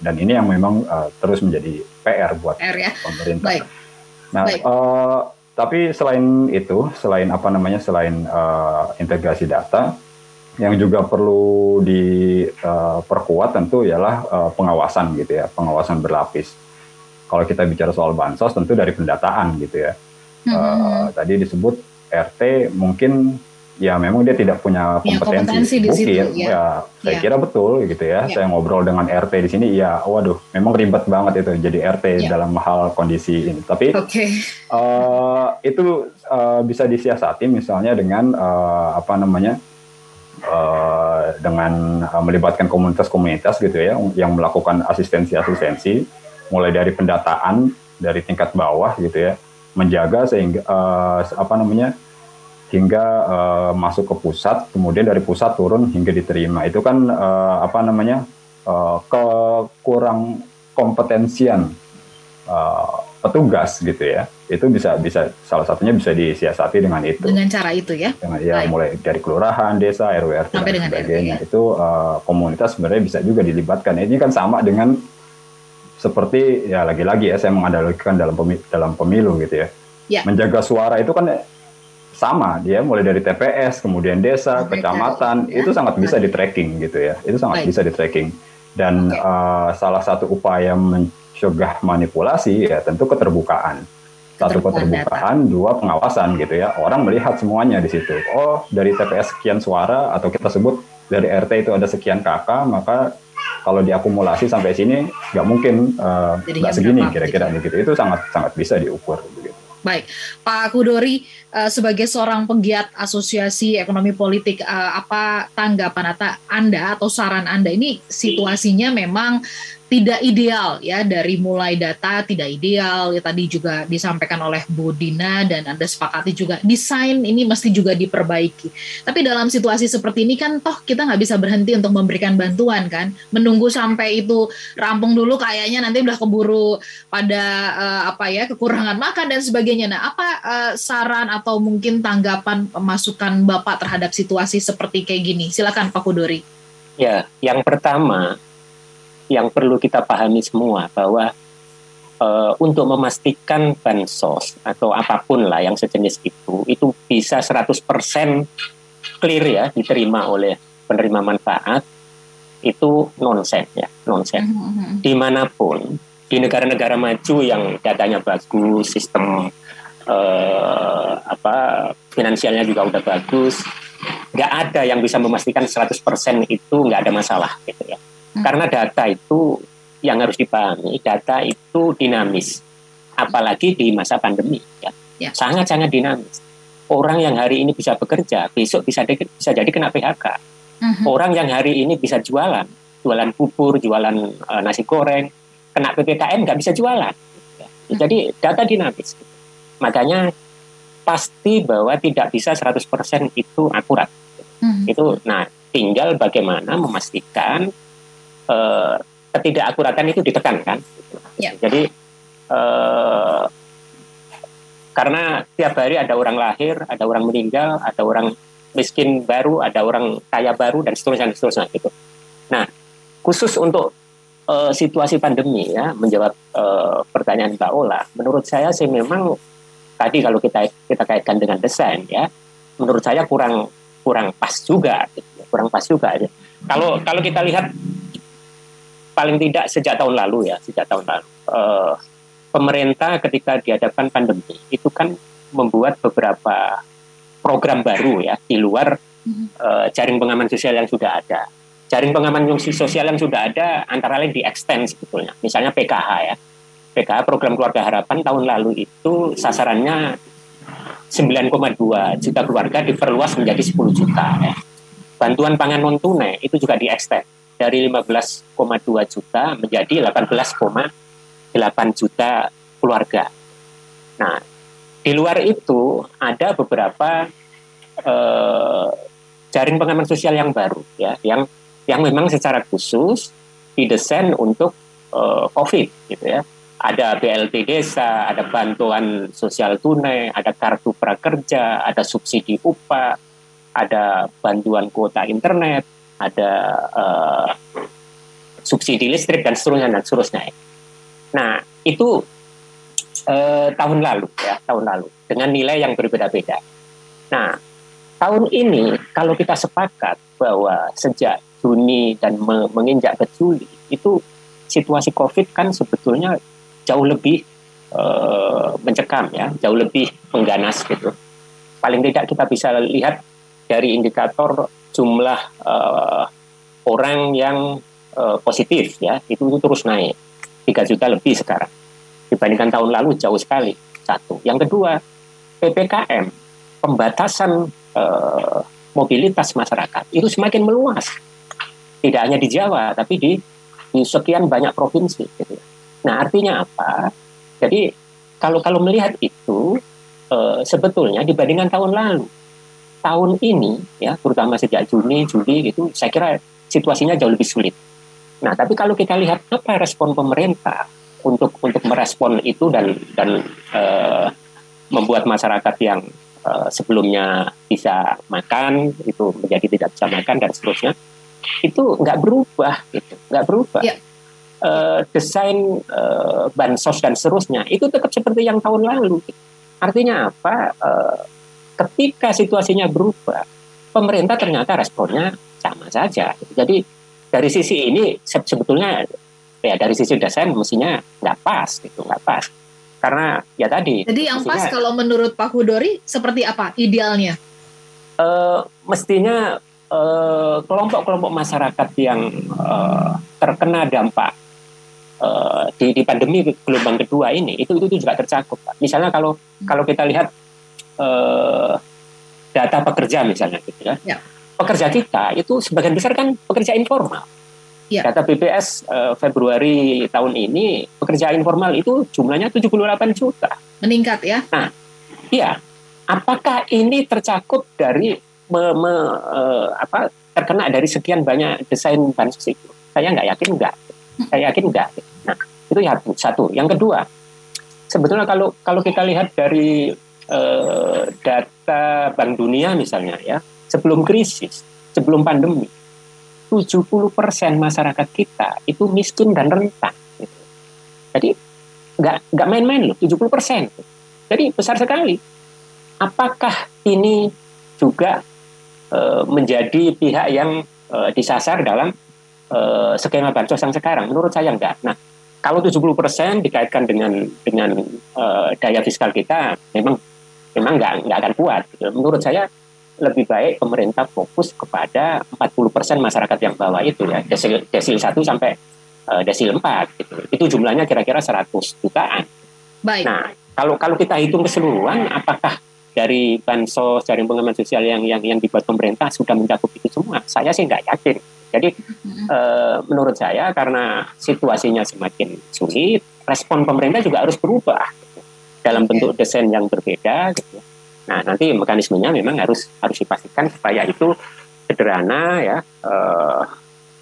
Speaker 5: dan ini yang memang terus menjadi PR buat pemerintah. Baik. Nah, tapi selain itu, selain integrasi data, yang juga perlu diperkuat tentu ialah pengawasan gitu ya, pengawasan berlapis. Kalau kita bicara soal bansos tentu dari pendataan gitu ya. Tadi disebut RT mungkin ya memang dia tidak punya kompetensi di situ, ya saya kira betul gitu ya. Saya ngobrol dengan RT di sini, ya waduh memang ribet banget itu jadi RT dalam hal kondisi ini. Tapi itu bisa disiasati misalnya dengan dengan melibatkan komunitas-komunitas gitu ya yang melakukan asistensi mulai dari pendataan dari tingkat bawah gitu ya, menjaga sehingga hingga masuk ke pusat, kemudian dari pusat turun hingga diterima. Itu kan kekurang kompetensian petugas gitu ya, itu bisa salah satunya bisa disiasati dengan itu.
Speaker 1: Dengan cara itu ya.
Speaker 5: Ya mulai dari kelurahan, desa, RW, RT dan sebagainya. RW, ya. Itu komunitas sebenarnya bisa juga dilibatkan. Ini kan sama dengan seperti ya lagi-lagi ya saya menganalogikan dalam pemilu gitu ya. Menjaga suara itu kan sama, dia mulai dari TPS, kemudian desa, kecamatan, itu sangat bisa di-tracking gitu ya. Itu sangat bisa di-tracking. Dan salah satu upaya mencegah manipulasi ya tentu keterbukaan. Satu keterbukaan, dua pengawasan gitu ya. Orang melihat semuanya di situ. Oh, dari TPS sekian suara atau kita sebut dari RT itu ada sekian kakak, maka kalau diakumulasi sampai sini nggak mungkin nggak segini kira-kira gitu. Itu sangat bisa diukur begitu.
Speaker 1: Baik, Pak Kudori, sebagai seorang penggiat asosiasi ekonomi politik, apa tanggapan Anda atau saran Anda? Ini situasinya memang tidak ideal ya, dari mulai data tidak ideal ya, tadi juga disampaikan oleh Bu Dina dan Anda sepakati juga desain ini mesti juga diperbaiki. Tapi dalam situasi seperti ini kan toh kita nggak bisa berhenti untuk memberikan bantuan kan, menunggu sampai itu rampung dulu kayaknya nanti udah keburu pada kekurangan makan dan sebagainya. Nah, apa saran atau mungkin tanggapan masukan Bapak terhadap situasi seperti kayak gini? Silakan Pak Kudori.
Speaker 4: Ya, yang pertama yang perlu kita pahami semua bahwa untuk memastikan bansos atau apapun lah yang sejenis itu bisa 100% clear ya diterima oleh penerima manfaat, itu nonsens ya, nonsens. Dimanapun di negara-negara maju yang datanya bagus, sistem finansialnya juga udah bagus, nggak ada yang bisa memastikan 100% itu nggak ada masalah gitu ya. Karena data itu yang harus dipahami, data itu dinamis, apalagi di masa pandemi ya. Sangat-sangat dinamis. Orang yang hari ini bisa bekerja, besok bisa jadi kena PHK. Orang yang hari ini bisa jualan bubur, jualan nasi goreng, kena PPKM nggak bisa jualan. Ya. Jadi data dinamis. Makanya pasti bahwa tidak bisa 100% itu akurat. Itu, nah tinggal bagaimana memastikan ketidakakuratan itu ditekankan. Jadi karena tiap hari ada orang lahir, ada orang meninggal, ada orang miskin baru, ada orang kaya baru dan seterusnya gitu. Nah, khusus untuk situasi pandemi ya, menjawab pertanyaan Mbak Ola, menurut saya sih memang tadi kalau kita kaitkan dengan desain ya, menurut saya kurang pas juga, kurang pas juga. Kalau kita lihat paling tidak sejak tahun lalu, pemerintah ketika dihadapkan pandemi itu kan membuat beberapa program baru ya di luar jaring pengaman sosial yang sudah ada. Jaring pengaman sosial yang sudah ada antara lain di-extend sebetulnya. Misalnya PKH ya. PKH program Keluarga Harapan tahun lalu itu sasarannya 9,2 juta keluarga diperluas menjadi 10 juta ya. Bantuan pangan non tunai itu juga di-extend dari 15,2 juta menjadi 18,8 juta keluarga. Nah, di luar itu ada beberapa jaring pengaman sosial yang baru ya, yang memang secara khusus didesain untuk COVID gitu ya. Ada BLT desa, ada bantuan sosial tunai, ada kartu prakerja, ada subsidi upah, ada bantuan kuota internet, ada subsidi listrik dan seterusnya. Nah, itu tahun lalu dengan nilai yang berbeda-beda. Nah, tahun ini kalau kita sepakat bahwa sejak Juni dan menginjak ke Juli itu situasi COVID kan sebetulnya jauh lebih mencekam ya, jauh lebih mengganas gitu. Paling tidak kita bisa lihat dari indikator jumlah orang yang positif ya, itu terus naik 3 juta lebih sekarang dibandingkan tahun lalu, jauh sekali. Satu. Yang kedua, PPKM, pembatasan mobilitas masyarakat itu semakin meluas, tidak hanya di Jawa tapi di sekian banyak provinsi gitu. Nah, artinya apa? Jadi kalau melihat itu sebetulnya dibandingkan tahun lalu, tahun ini ya, terutama sejak Juni, Juli itu saya kira situasinya jauh lebih sulit. Nah, tapi kalau kita lihat apa respon pemerintah untuk merespon itu dan membuat masyarakat yang sebelumnya bisa makan itu menjadi tidak bisa makan dan seterusnya, itu nggak berubah, gitu, nggak berubah. Yeah. Desain bansos dan seterusnya itu tetap seperti yang tahun lalu. Artinya apa? Ketika situasinya berubah, pemerintah ternyata responnya sama saja. Jadi dari sisi ini sebetulnya ya dari sisi desain mestinya nggak pas, gitu, nggak pas. Karena ya tadi.
Speaker 1: Jadi yang pas kalau menurut Pak Hudori seperti apa idealnya?
Speaker 4: Mestinya kelompok-kelompok masyarakat yang terkena dampak di pandemi gelombang kedua ini itu juga tercakup, Pak. Misalnya kalau kita lihat data pekerja misalnya, gitu ya. Ya. Pekerja kita itu sebagian besar kan pekerja informal. Ya. Data BPS Februari tahun ini pekerja informal itu jumlahnya 78 juta.
Speaker 1: Meningkat ya?
Speaker 4: Nah, iya. Apakah ini tercakup dari terkena dari sekian banyak desain bansos itu? Saya nggak yakin enggak. Saya yakin enggak. Nah, itu ya satu. Yang kedua, sebetulnya kalau kita lihat dari data Bank Dunia misalnya ya, sebelum krisis, sebelum pandemi, 70% masyarakat kita itu miskin dan rentan. Gitu. Jadi nggak main-main loh, 70%. Jadi besar sekali. Apakah ini juga menjadi pihak yang disasar dalam skema bansos yang sekarang? Menurut saya enggak. Nah, kalau 70% dikaitkan dengan daya fiskal kita, memang nggak akan kuat. Gitu. Menurut saya lebih baik pemerintah fokus kepada 40% masyarakat yang bawah itu ya, desil 1 sampai desil 4 gitu. Itu jumlahnya kira-kira 100 jutaan.
Speaker 1: Baik.
Speaker 4: Nah, kalau kita hitung keseluruhan, apakah dari bansos, dari pengaman sosial yang dibuat pemerintah sudah mencakup itu semua? Saya sih nggak yakin. Jadi menurut saya karena situasinya semakin sulit, respon pemerintah juga harus berubah gitu, dalam bentuk desain yang berbeda gitu. Nah, nanti mekanismenya memang harus dipastikan supaya itu sederhana ya,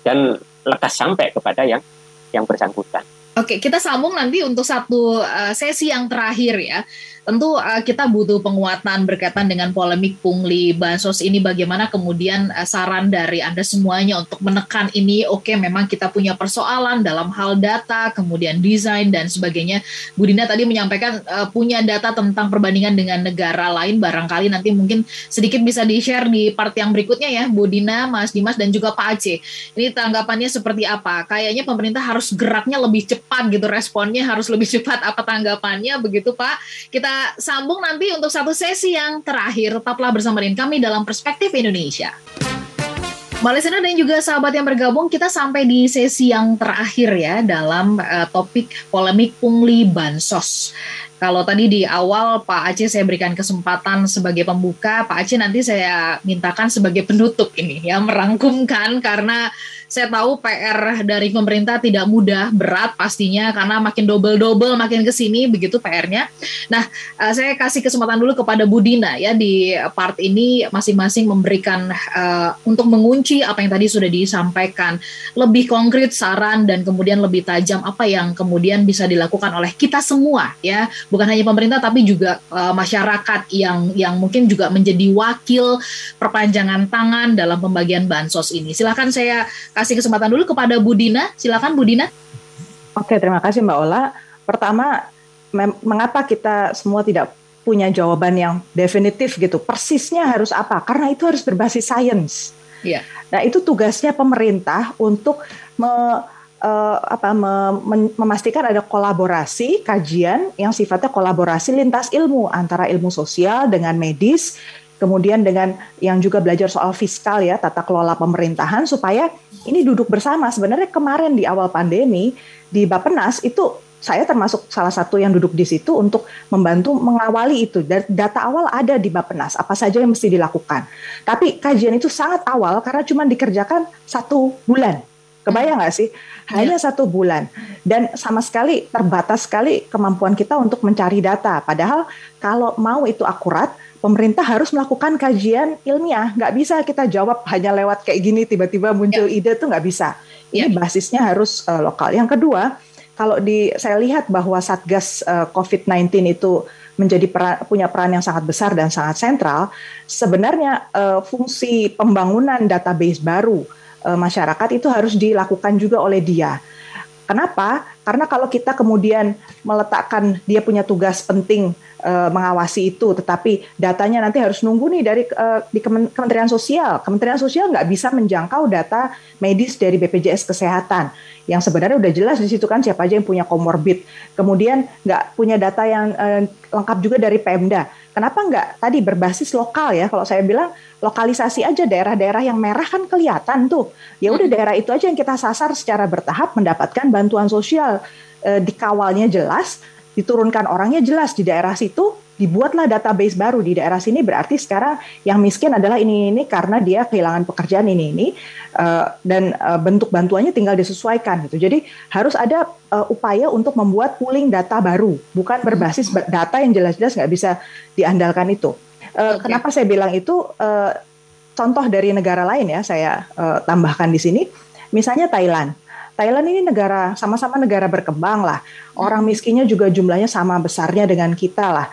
Speaker 4: dan lekas sampai kepada yang bersangkutan.
Speaker 1: Oke, kita sambung nanti untuk satu sesi yang terakhir ya. Tentu kita butuh penguatan berkaitan dengan polemik pungli bansos ini. Bagaimana kemudian saran dari Anda semuanya untuk menekan ini? Oke, memang kita punya persoalan dalam hal data, kemudian desain dan sebagainya. Bu Dina tadi menyampaikan punya data tentang perbandingan dengan negara lain. Barangkali nanti mungkin sedikit bisa di-share di part yang berikutnya ya, Bu Dina, Mas Dimas dan juga Pak Aceh. Ini tanggapannya seperti apa? Kayaknya pemerintah harus geraknya lebih cepat gitu, responnya harus lebih cepat. Apa tanggapannya begitu Pak? Kita sambung nanti untuk satu sesi yang terakhir. Tetaplah bersama dengan kami dalam Perspektif Indonesia. Mbak listener dan juga sahabat yang bergabung, kita sampai di sesi yang terakhir ya dalam topik polemik pungli bansos. Kalau tadi di awal Pak Aceh saya berikan kesempatan sebagai pembuka, Pak Aceh nanti saya mintakan sebagai penutup ini ya, merangkumkan karena saya tahu PR dari pemerintah tidak mudah, berat pastinya karena makin double makin kesini begitu PR-nya. Nah, saya kasih kesempatan dulu kepada Bu Dina ya di part ini masing-masing memberikan untuk mengunci apa yang tadi sudah disampaikan, lebih konkret saran dan kemudian lebih tajam apa yang kemudian bisa dilakukan oleh kita semua ya, bukan hanya pemerintah tapi juga masyarakat yang mungkin juga menjadi wakil perpanjangan tangan dalam pembagian bansos ini. Silakan saya kasih kesempatan dulu kepada Bu Dina. Silakan Bu Dina.
Speaker 3: Oke, terima kasih Mbak Ola. Pertama, mengapa kita semua tidak punya jawaban yang definitif gitu, persisnya harus apa? Karena itu harus berbasis sains.
Speaker 1: Yeah.
Speaker 3: Nah, itu tugasnya pemerintah untuk memastikan ada kolaborasi kajian yang sifatnya kolaborasi lintas ilmu antara ilmu sosial dengan medis, kemudian dengan yang juga belajar soal fiskal ya, tata kelola pemerintahan supaya ini duduk bersama. Sebenarnya kemarin di awal pandemi di Bappenas itu saya termasuk salah satu yang duduk di situ untuk membantu mengawali itu. Data awal ada di Bappenas, apa saja yang mesti dilakukan. Tapi kajian itu sangat awal karena cuma dikerjakan 1 bulan. Kebayang nggak sih? Hanya 1 bulan. Dan sama sekali terbatas sekali kemampuan kita untuk mencari data. Padahal kalau mau itu akurat, pemerintah harus melakukan kajian ilmiah. Nggak bisa kita jawab hanya lewat kayak gini, tiba-tiba muncul ide, itu nggak bisa. Ini basisnya harus lokal. Yang kedua, kalau saya lihat bahwa Satgas COVID-19 itu punya peran yang sangat besar dan sangat sentral, sebenarnya fungsi pembangunan database baru masyarakat itu harus dilakukan juga oleh dia. Kenapa? Karena kalau kita kemudian meletakkan dia punya tugas penting mengawasi itu, tetapi datanya nanti harus nunggu nih di Kementerian Sosial. Kementerian Sosial nggak bisa menjangkau data medis dari BPJS Kesehatan, yang sebenarnya udah jelas di situ kan siapa aja yang punya komorbid. Kemudian nggak punya data yang lengkap juga dari Pemda. Kenapa nggak tadi berbasis lokal ya? Kalau saya bilang lokalisasi aja daerah-daerah yang merah kan kelihatan tuh. Ya udah daerah itu aja yang kita sasar secara bertahap mendapatkan bantuan sosial, dikawalnya jelas, diturunkan orangnya jelas di daerah situ, dibuatlah database baru di daerah sini, berarti sekarang yang miskin adalah ini karena dia kehilangan pekerjaan ini dan bentuk bantuannya tinggal disesuaikan gitu. Jadi harus ada upaya untuk membuat pooling data baru, bukan berbasis data yang jelas-jelas nggak bisa diandalkan itu. Kenapa saya bilang itu? Contoh dari negara lain ya saya tambahkan di sini, misalnya Thailand. Thailand ini sama-sama negara berkembang lah. Orang miskinnya juga jumlahnya sama besarnya dengan kita lah.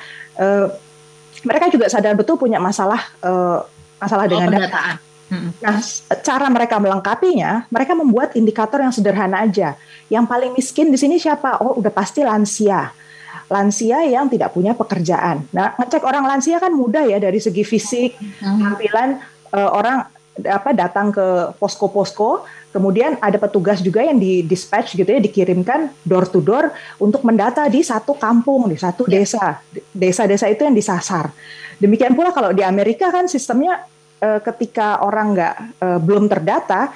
Speaker 3: Mereka juga sadar betul punya masalah dengan data. Nah, cara mereka melengkapinya, mereka membuat indikator yang sederhana aja. Yang paling miskin di sini siapa? Oh, udah pasti lansia. Lansia yang tidak punya pekerjaan. Nah, ngecek orang lansia kan mudah ya dari segi fisik, tampilan orang datang ke posko-posko, kemudian ada petugas juga yang di-dispatch gitu ya, dikirimkan door to door untuk mendata di satu kampung, di satu desa. Desa-desa itu yang disasar. Demikian pula kalau di Amerika kan sistemnya ketika orang belum terdata,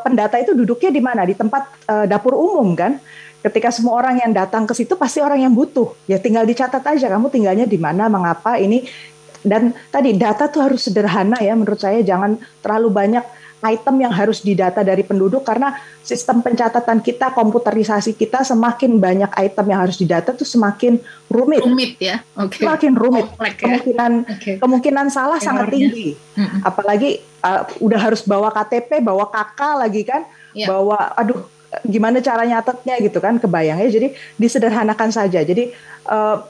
Speaker 3: pendata itu duduknya di mana? Di tempat dapur umum kan? Ketika semua orang yang datang ke situ pasti orang yang butuh. Ya tinggal dicatat aja kamu tinggalnya di mana, mengapa ini. Dan tadi data tuh harus sederhana ya menurut saya, jangan terlalu banyak item yang harus didata dari penduduk, karena sistem pencatatan kita, komputerisasi kita, semakin banyak item yang harus didata tuh semakin rumit.
Speaker 1: Rumit ya,
Speaker 3: semakin rumit. Kemungkinan salah sangat tinggi. Apalagi udah harus bawa KTP, bawa KK lagi kan, bawa gimana cara nyatetnya gitu kan, kebayang ya. Jadi disederhanakan saja. Jadi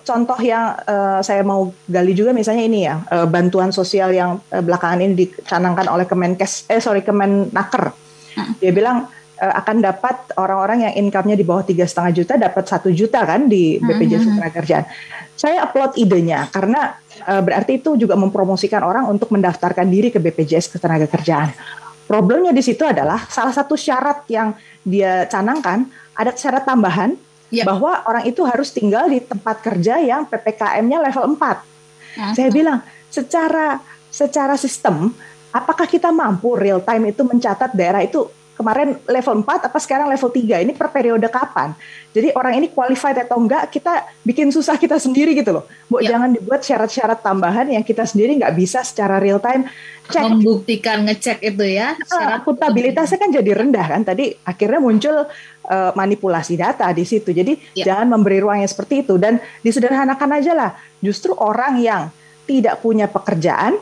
Speaker 3: contoh yang saya mau gali juga misalnya ini ya, bantuan sosial yang belakangan ini dicanangkan oleh Kemenaker. Dia bilang akan dapat orang-orang yang income-nya di bawah 3,5 juta dapat 1 juta kan di BPJS Ketenagakerjaan. Saya upload idenya karena berarti itu juga mempromosikan orang untuk mendaftarkan diri ke BPJS Ketenagakerjaan. Problemnya di situ adalah salah satu syarat yang dia canangkan, ada syarat tambahan bahwa orang itu harus tinggal di tempat kerja yang PPKM-nya level 4. Saya bilang, secara sistem, apakah kita mampu real time itu mencatat daerah itu kemarin level 4 apa sekarang level 3? Ini per periode kapan? Jadi orang ini qualified atau enggak, kita bikin susah kita sendiri gitu loh. Jangan dibuat syarat-syarat tambahan yang kita sendiri nggak bisa secara real time cek.
Speaker 1: Membuktikan ngecek itu ya.
Speaker 3: Akuntabilitasnya kan jadi rendah kan. Tadi akhirnya muncul manipulasi data di situ. Jadi jangan memberi ruang yang seperti itu. Dan disederhanakan aja lah. Justru orang yang tidak punya pekerjaan,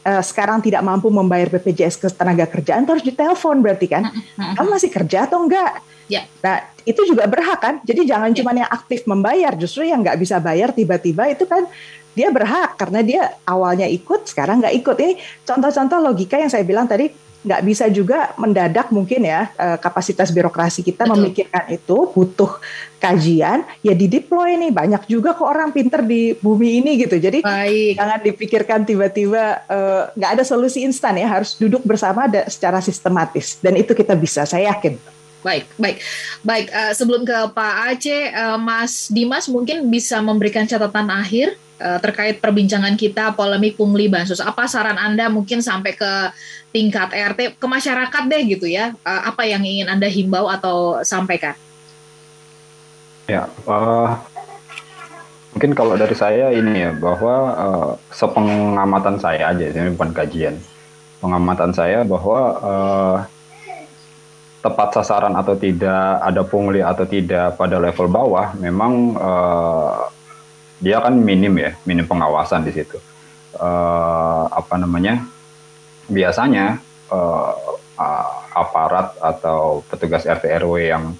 Speaker 3: sekarang tidak mampu membayar BPJS Ketenagakerjaan, harus ditelepon berarti kan, kamu masih kerja atau enggak? Nah itu juga berhak kan, jadi jangan cuma yang aktif membayar, justru yang nggak bisa bayar tiba-tiba itu kan dia berhak karena dia awalnya ikut, sekarang nggak ikut. Ini contoh-contoh logika yang saya bilang tadi, nggak bisa juga mendadak mungkin ya, kapasitas birokrasi kita memikirkan itu, butuh kajian, ya dideploy nih, banyak juga kok orang pinter di bumi ini gitu. Jadi jangan dipikirkan tiba-tiba nggak ada solusi instan ya, harus duduk bersama secara sistematis, dan itu kita bisa, saya yakin.
Speaker 1: Baik. Sebelum ke Pak Aceh, Mas Dimas mungkin bisa memberikan catatan akhir terkait perbincangan kita polemik pungli bansos. Apa saran Anda mungkin sampai ke tingkat RT, ke masyarakat deh gitu ya? Apa yang ingin Anda himbau atau sampaikan?
Speaker 5: Ya, mungkin kalau dari saya ini ya, bahwa sepengamatan saya aja, ini bukan kajian. Pengamatan saya bahwa tepat sasaran atau tidak, ada pungli atau tidak pada level bawah, memang dia kan minim pengawasan di situ. Biasanya aparat atau petugas RT RW yang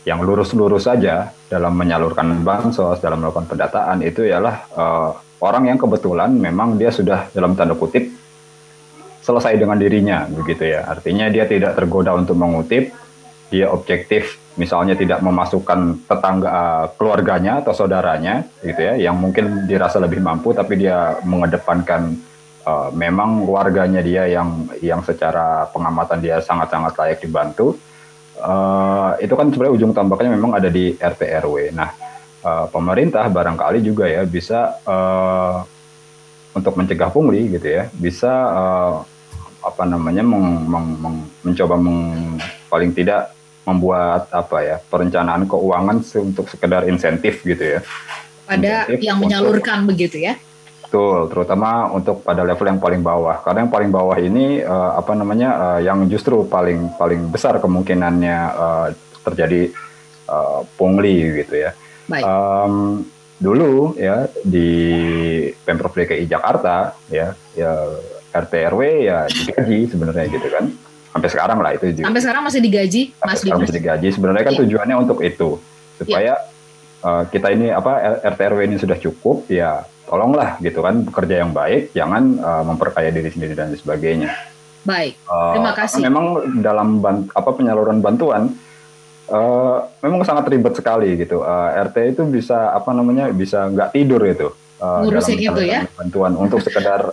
Speaker 5: yang lurus-lurus saja dalam menyalurkan bansos, dalam melakukan pendataan itu ialah orang yang kebetulan memang dia sudah dalam tanda kutip selesai dengan dirinya, begitu ya. Artinya dia tidak tergoda untuk mengutip, dia objektif, misalnya tidak memasukkan tetangga, keluarganya atau saudaranya, gitu ya, yang mungkin dirasa lebih mampu, tapi dia mengedepankan memang warganya dia yang secara pengamatan dia sangat-sangat layak dibantu. Itu kan sebenarnya ujung tombaknya memang ada di RT RW. Nah, pemerintah barangkali juga ya bisa untuk mencegah pungli, gitu ya, bisa mencoba paling tidak membuat perencanaan keuangan untuk sekedar insentif, gitu ya.
Speaker 1: Pada insentif yang menyalurkan begitu ya.
Speaker 5: Betul, terutama untuk pada level yang paling bawah. Karena yang paling bawah ini yang justru paling besar kemungkinannya terjadi pungli, gitu ya. Dulu ya di Pemprov DKI Jakarta ya RT RW ya digaji sebenarnya, gitu kan. Sampai sekarang lah itu. Sampai sekarang masih digaji, Mas Dimas. Masih digaji. Sebenarnya kan tujuannya untuk itu, supaya kita ini RT RW ini sudah cukup ya, tolonglah gitu kan, bekerja yang baik, jangan memperkaya diri sendiri dan sebagainya.
Speaker 1: Baik, terima kasih.
Speaker 5: Memang dalam penyaluran bantuan memang sangat ribet sekali gitu. RT itu bisa bisa nggak tidur itu ngurusin itu ya, bantuan untuk sekedar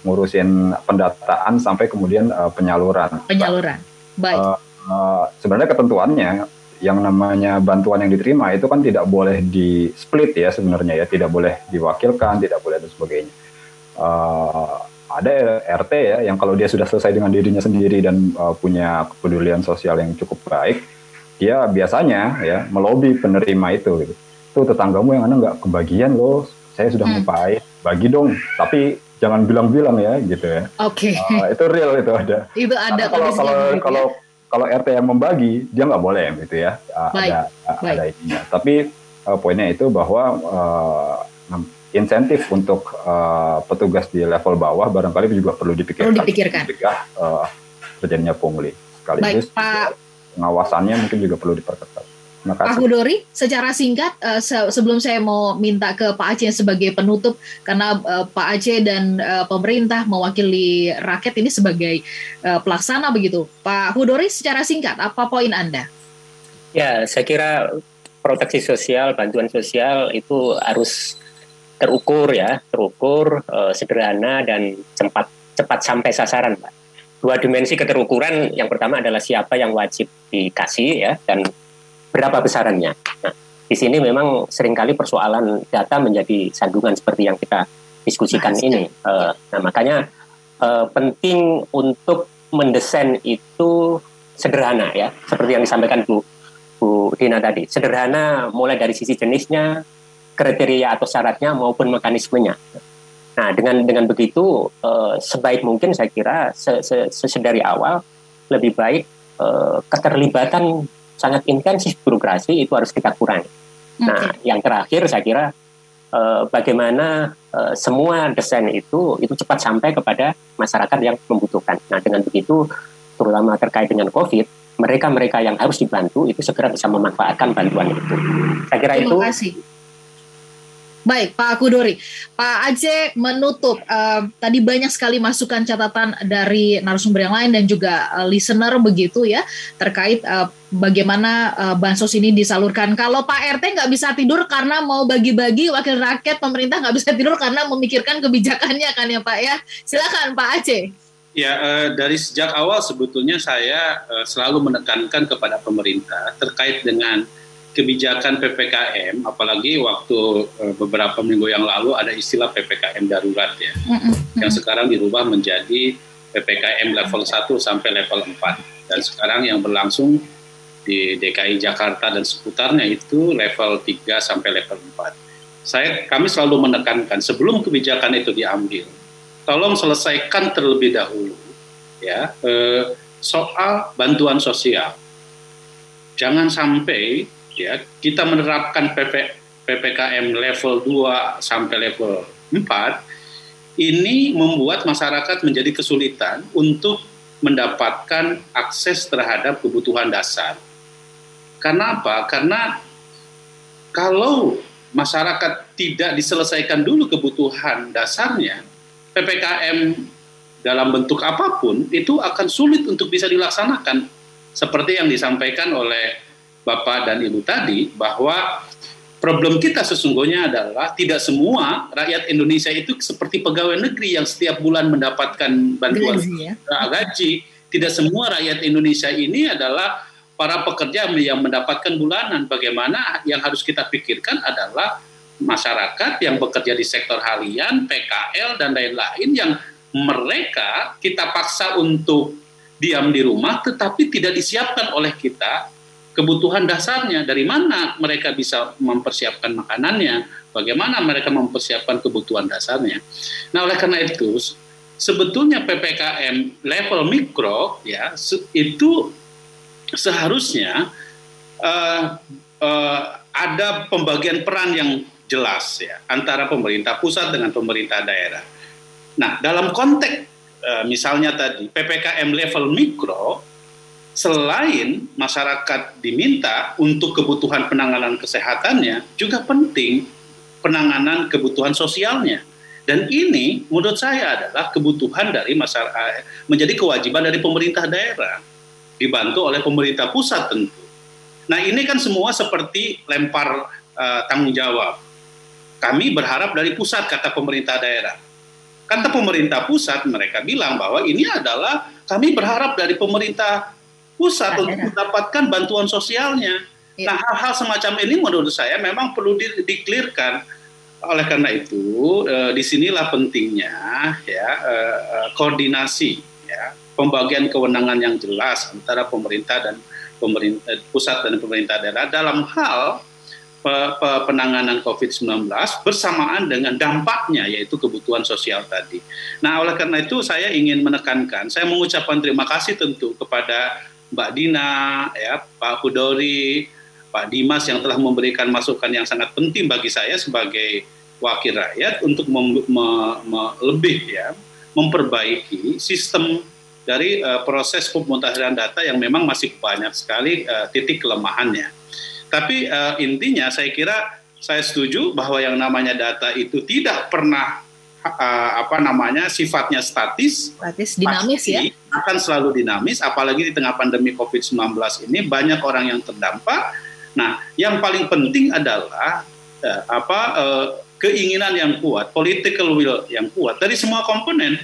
Speaker 5: ngurusin pendataan sampai kemudian penyaluran. Baik. Sebenarnya ketentuannya yang namanya bantuan yang diterima itu kan tidak boleh di split ya sebenarnya ya, tidak boleh diwakilkan, tidak boleh dan sebagainya. Ada RT ya yang kalau dia sudah selesai dengan dirinya sendiri dan punya kepedulian sosial yang cukup baik, dia biasanya ya melobi penerima itu. Gitu. Tuh tetanggamu yang nggak kebagian loh, saya sudah ngupain, bagi dong, tapi jangan bilang-bilang ya gitu ya.
Speaker 1: Oke.
Speaker 5: Itu real, itu ada.
Speaker 1: Itu ada.
Speaker 5: Kalau RT yang membagi, dia nggak boleh gitu ya. Ada ininya. Tapi poinnya itu bahwa insentif untuk petugas di level bawah barangkali juga perlu dipikirkan. Mencegah terjadinya pungli. Sekaligus pengawasannya mungkin juga perlu diperketat.
Speaker 1: Pak Hudori, secara singkat sebelum saya mau minta ke Pak Aceh sebagai penutup, karena Pak Aceh dan pemerintah mewakili rakyat ini sebagai pelaksana begitu. Pak Hudori, secara singkat apa poin Anda?
Speaker 4: Ya, saya kira proteksi sosial, bantuan sosial itu harus terukur, sederhana dan cepat sampai sasaran, Pak. Dua dimensi keterukuran, yang pertama adalah siapa yang wajib dikasih ya, dan berapa besarannya. Nah, di sini memang seringkali persoalan data menjadi sandungan seperti yang kita diskusikan ini. Nah, makanya penting untuk mendesain itu sederhana ya, seperti yang disampaikan Bu Dina tadi. Sederhana mulai dari sisi jenisnya, kriteria atau syaratnya maupun mekanismenya. Nah, dengan begitu sebaik mungkin saya kira dari awal lebih baik keterlibatan sangat intensif birokrasi itu harus kita kurangi. Nah, yang terakhir saya kira bagaimana semua desain itu cepat sampai kepada masyarakat yang membutuhkan. Nah, dengan begitu, terutama terkait dengan COVID, mereka yang harus dibantu itu segera bisa memanfaatkan bantuan itu. Saya kira itu.
Speaker 1: Terima kasih. Baik, Pak Hudori. Pak Aceh menutup. Tadi banyak sekali masukan catatan dari narasumber yang lain dan juga listener begitu ya, terkait bagaimana bansos ini disalurkan. Kalau Pak RT nggak bisa tidur karena mau bagi-bagi, wakil rakyat pemerintah nggak bisa tidur karena memikirkan kebijakannya kan ya Pak ya. Silakan Pak Aceh.
Speaker 2: Ya, dari sejak awal sebetulnya saya selalu menekankan kepada pemerintah terkait dengan kebijakan PPKM, apalagi waktu beberapa minggu yang lalu ada istilah PPKM darurat ya, yang sekarang dirubah menjadi PPKM level 1 sampai level 4. Dan sekarang yang berlangsung di DKI Jakarta dan seputarnya itu level 3 sampai level 4. Kami selalu menekankan sebelum kebijakan itu diambil, tolong selesaikan terlebih dahulu ya soal bantuan sosial. Jangan sampai ya kita menerapkan PPKM level 2 sampai level 4 ini membuat masyarakat menjadi kesulitan untuk mendapatkan akses terhadap kebutuhan dasar. Karena apa? Karena kalau masyarakat tidak diselesaikan dulu kebutuhan dasarnya, PPKM dalam bentuk apapun itu akan sulit untuk bisa dilaksanakan. Seperti yang disampaikan oleh Bapak dan Ibu tadi, bahwa problem kita sesungguhnya adalah tidak semua rakyat Indonesia itu seperti pegawai negeri yang setiap bulan mendapatkan bantuan gaji. Tidak semua rakyat Indonesia ini adalah para pekerja yang mendapatkan bulanan. Bagaimana yang harus kita pikirkan adalah masyarakat yang bekerja di sektor harian, PKL, dan lain-lain yang mereka kita paksa untuk diam di rumah tetapi tidak disiapkan oleh kita kebutuhan dasarnya. Dari mana mereka bisa mempersiapkan makanannya, bagaimana mereka mempersiapkan kebutuhan dasarnya. Nah, oleh karena itu sebetulnya PPKM level mikro ya itu seharusnya ada pembagian peran yang jelas ya antara pemerintah pusat dengan pemerintah daerah. Nah, dalam konteks misalnya tadi PPKM level mikro, selain masyarakat diminta untuk kebutuhan penanganan kesehatannya, juga penting penanganan kebutuhan sosialnya. Dan ini menurut saya adalah kebutuhan dari masyarakat, menjadi kewajiban dari pemerintah daerah, dibantu oleh pemerintah pusat tentu. Nah, ini kan semua seperti lempar tanggung jawab. Kami berharap dari pusat, kata pemerintah daerah. Kata pemerintah pusat, mereka bilang bahwa ini adalah kami berharap dari pemerintah pusat untuk mendapatkan bantuan sosialnya. Ya. Nah, hal-hal semacam ini menurut saya memang perlu di-clearkan. Oleh karena itu, disinilah pentingnya ya koordinasi, ya, pembagian kewenangan yang jelas antara pemerintah dan pusat dan pemerintah daerah dalam hal penanganan COVID-19 bersamaan dengan dampaknya, yaitu kebutuhan sosial tadi. Nah, oleh karena itu saya ingin menekankan, saya mengucapkan terima kasih tentu kepada Mbak Dina, ya, Pak Hudori, Pak Dimas yang telah memberikan masukan yang sangat penting bagi saya sebagai wakil rakyat untuk memperbaiki sistem dari proses pemutakhiran data yang memang masih banyak sekali titik kelemahannya. Tapi intinya saya kira saya setuju bahwa yang namanya data itu tidak pernah sifatnya statis,
Speaker 1: dinamis ya.
Speaker 2: Akan selalu dinamis, apalagi di tengah pandemi COVID-19 ini banyak orang yang terdampak. Nah, yang paling penting adalah keinginan yang kuat, political will yang kuat dari semua komponen,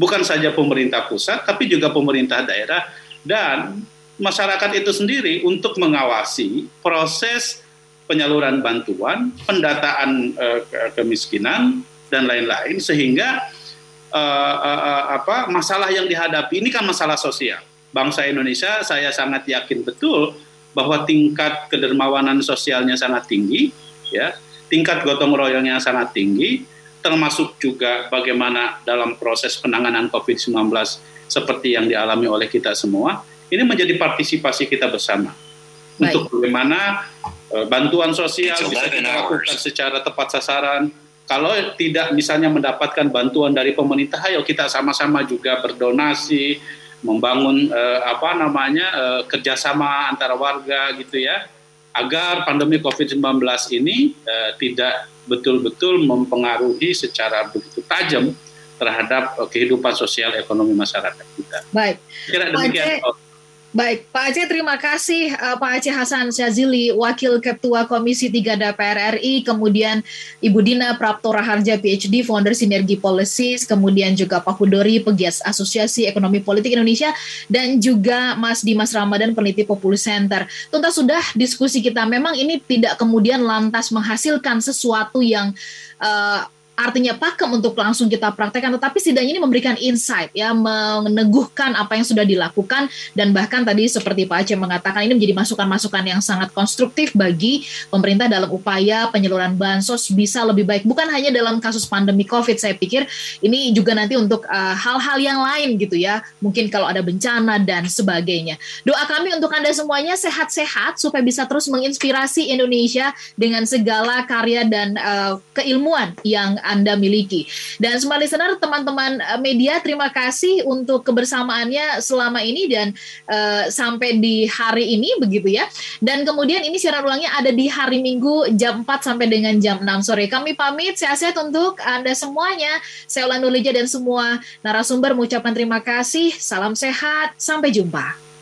Speaker 2: bukan saja pemerintah pusat, tapi juga pemerintah daerah dan masyarakat itu sendiri untuk mengawasi proses penyaluran bantuan, pendataan kemiskinan dan lain-lain, sehingga masalah yang dihadapi ini kan masalah sosial. Bangsa Indonesia saya sangat yakin betul bahwa tingkat kedermawanan sosialnya sangat tinggi, ya, tingkat gotong royongnya sangat tinggi, termasuk juga bagaimana dalam proses penanganan COVID-19 seperti yang dialami oleh kita semua. Ini menjadi partisipasi kita bersama. Baik. Untuk bagaimana bantuan sosial bisa kita lakukan secara tepat sasaran. Kalau tidak misalnya mendapatkan bantuan dari pemerintah, ayo kita sama-sama juga berdonasi, membangun kerjasama antara warga gitu ya, agar pandemi COVID-19 ini tidak betul-betul mempengaruhi secara begitu tajam terhadap kehidupan sosial ekonomi masyarakat kita.
Speaker 1: Baik.
Speaker 2: Kira demikian.
Speaker 1: Baik, Pak Aceh, terima kasih Pak Aceh Hasan Syazili, Wakil Ketua Komisi 3 DPR RI, kemudian Ibu Dina Prapto Raharja, PhD, Founder Sinergi Policies, kemudian juga Pak Hudori, Pegiat Asosiasi Ekonomi Politik Indonesia, dan juga Mas Dimas Ramadan, peneliti Populus Center. Tuntas sudah diskusi kita, memang ini tidak kemudian lantas menghasilkan sesuatu yang artinya pakem untuk langsung kita praktekkan, tetapi setidaknya ini memberikan insight, ya, meneguhkan apa yang sudah dilakukan, dan bahkan tadi seperti Pak Aceh mengatakan ini menjadi masukan-masukan yang sangat konstruktif bagi pemerintah dalam upaya penyaluran bansos bisa lebih baik, bukan hanya dalam kasus pandemi COVID. Saya pikir ini juga nanti untuk hal-hal yang lain gitu ya, mungkin kalau ada bencana dan sebagainya. Doa kami untuk Anda semuanya sehat-sehat supaya bisa terus menginspirasi Indonesia dengan segala karya dan keilmuan yang Anda miliki. Dan Smart Listener, teman-teman media, terima kasih untuk kebersamaannya selama ini dan sampai di hari ini begitu ya. Dan kemudian ini siaran ulangnya ada di hari Minggu jam 4 sampai dengan jam 6 sore. Kami pamit, sehat-sehat untuk Anda semuanya. Saya Ulan Nurlija dan semua narasumber mengucapkan terima kasih. Salam sehat, sampai jumpa.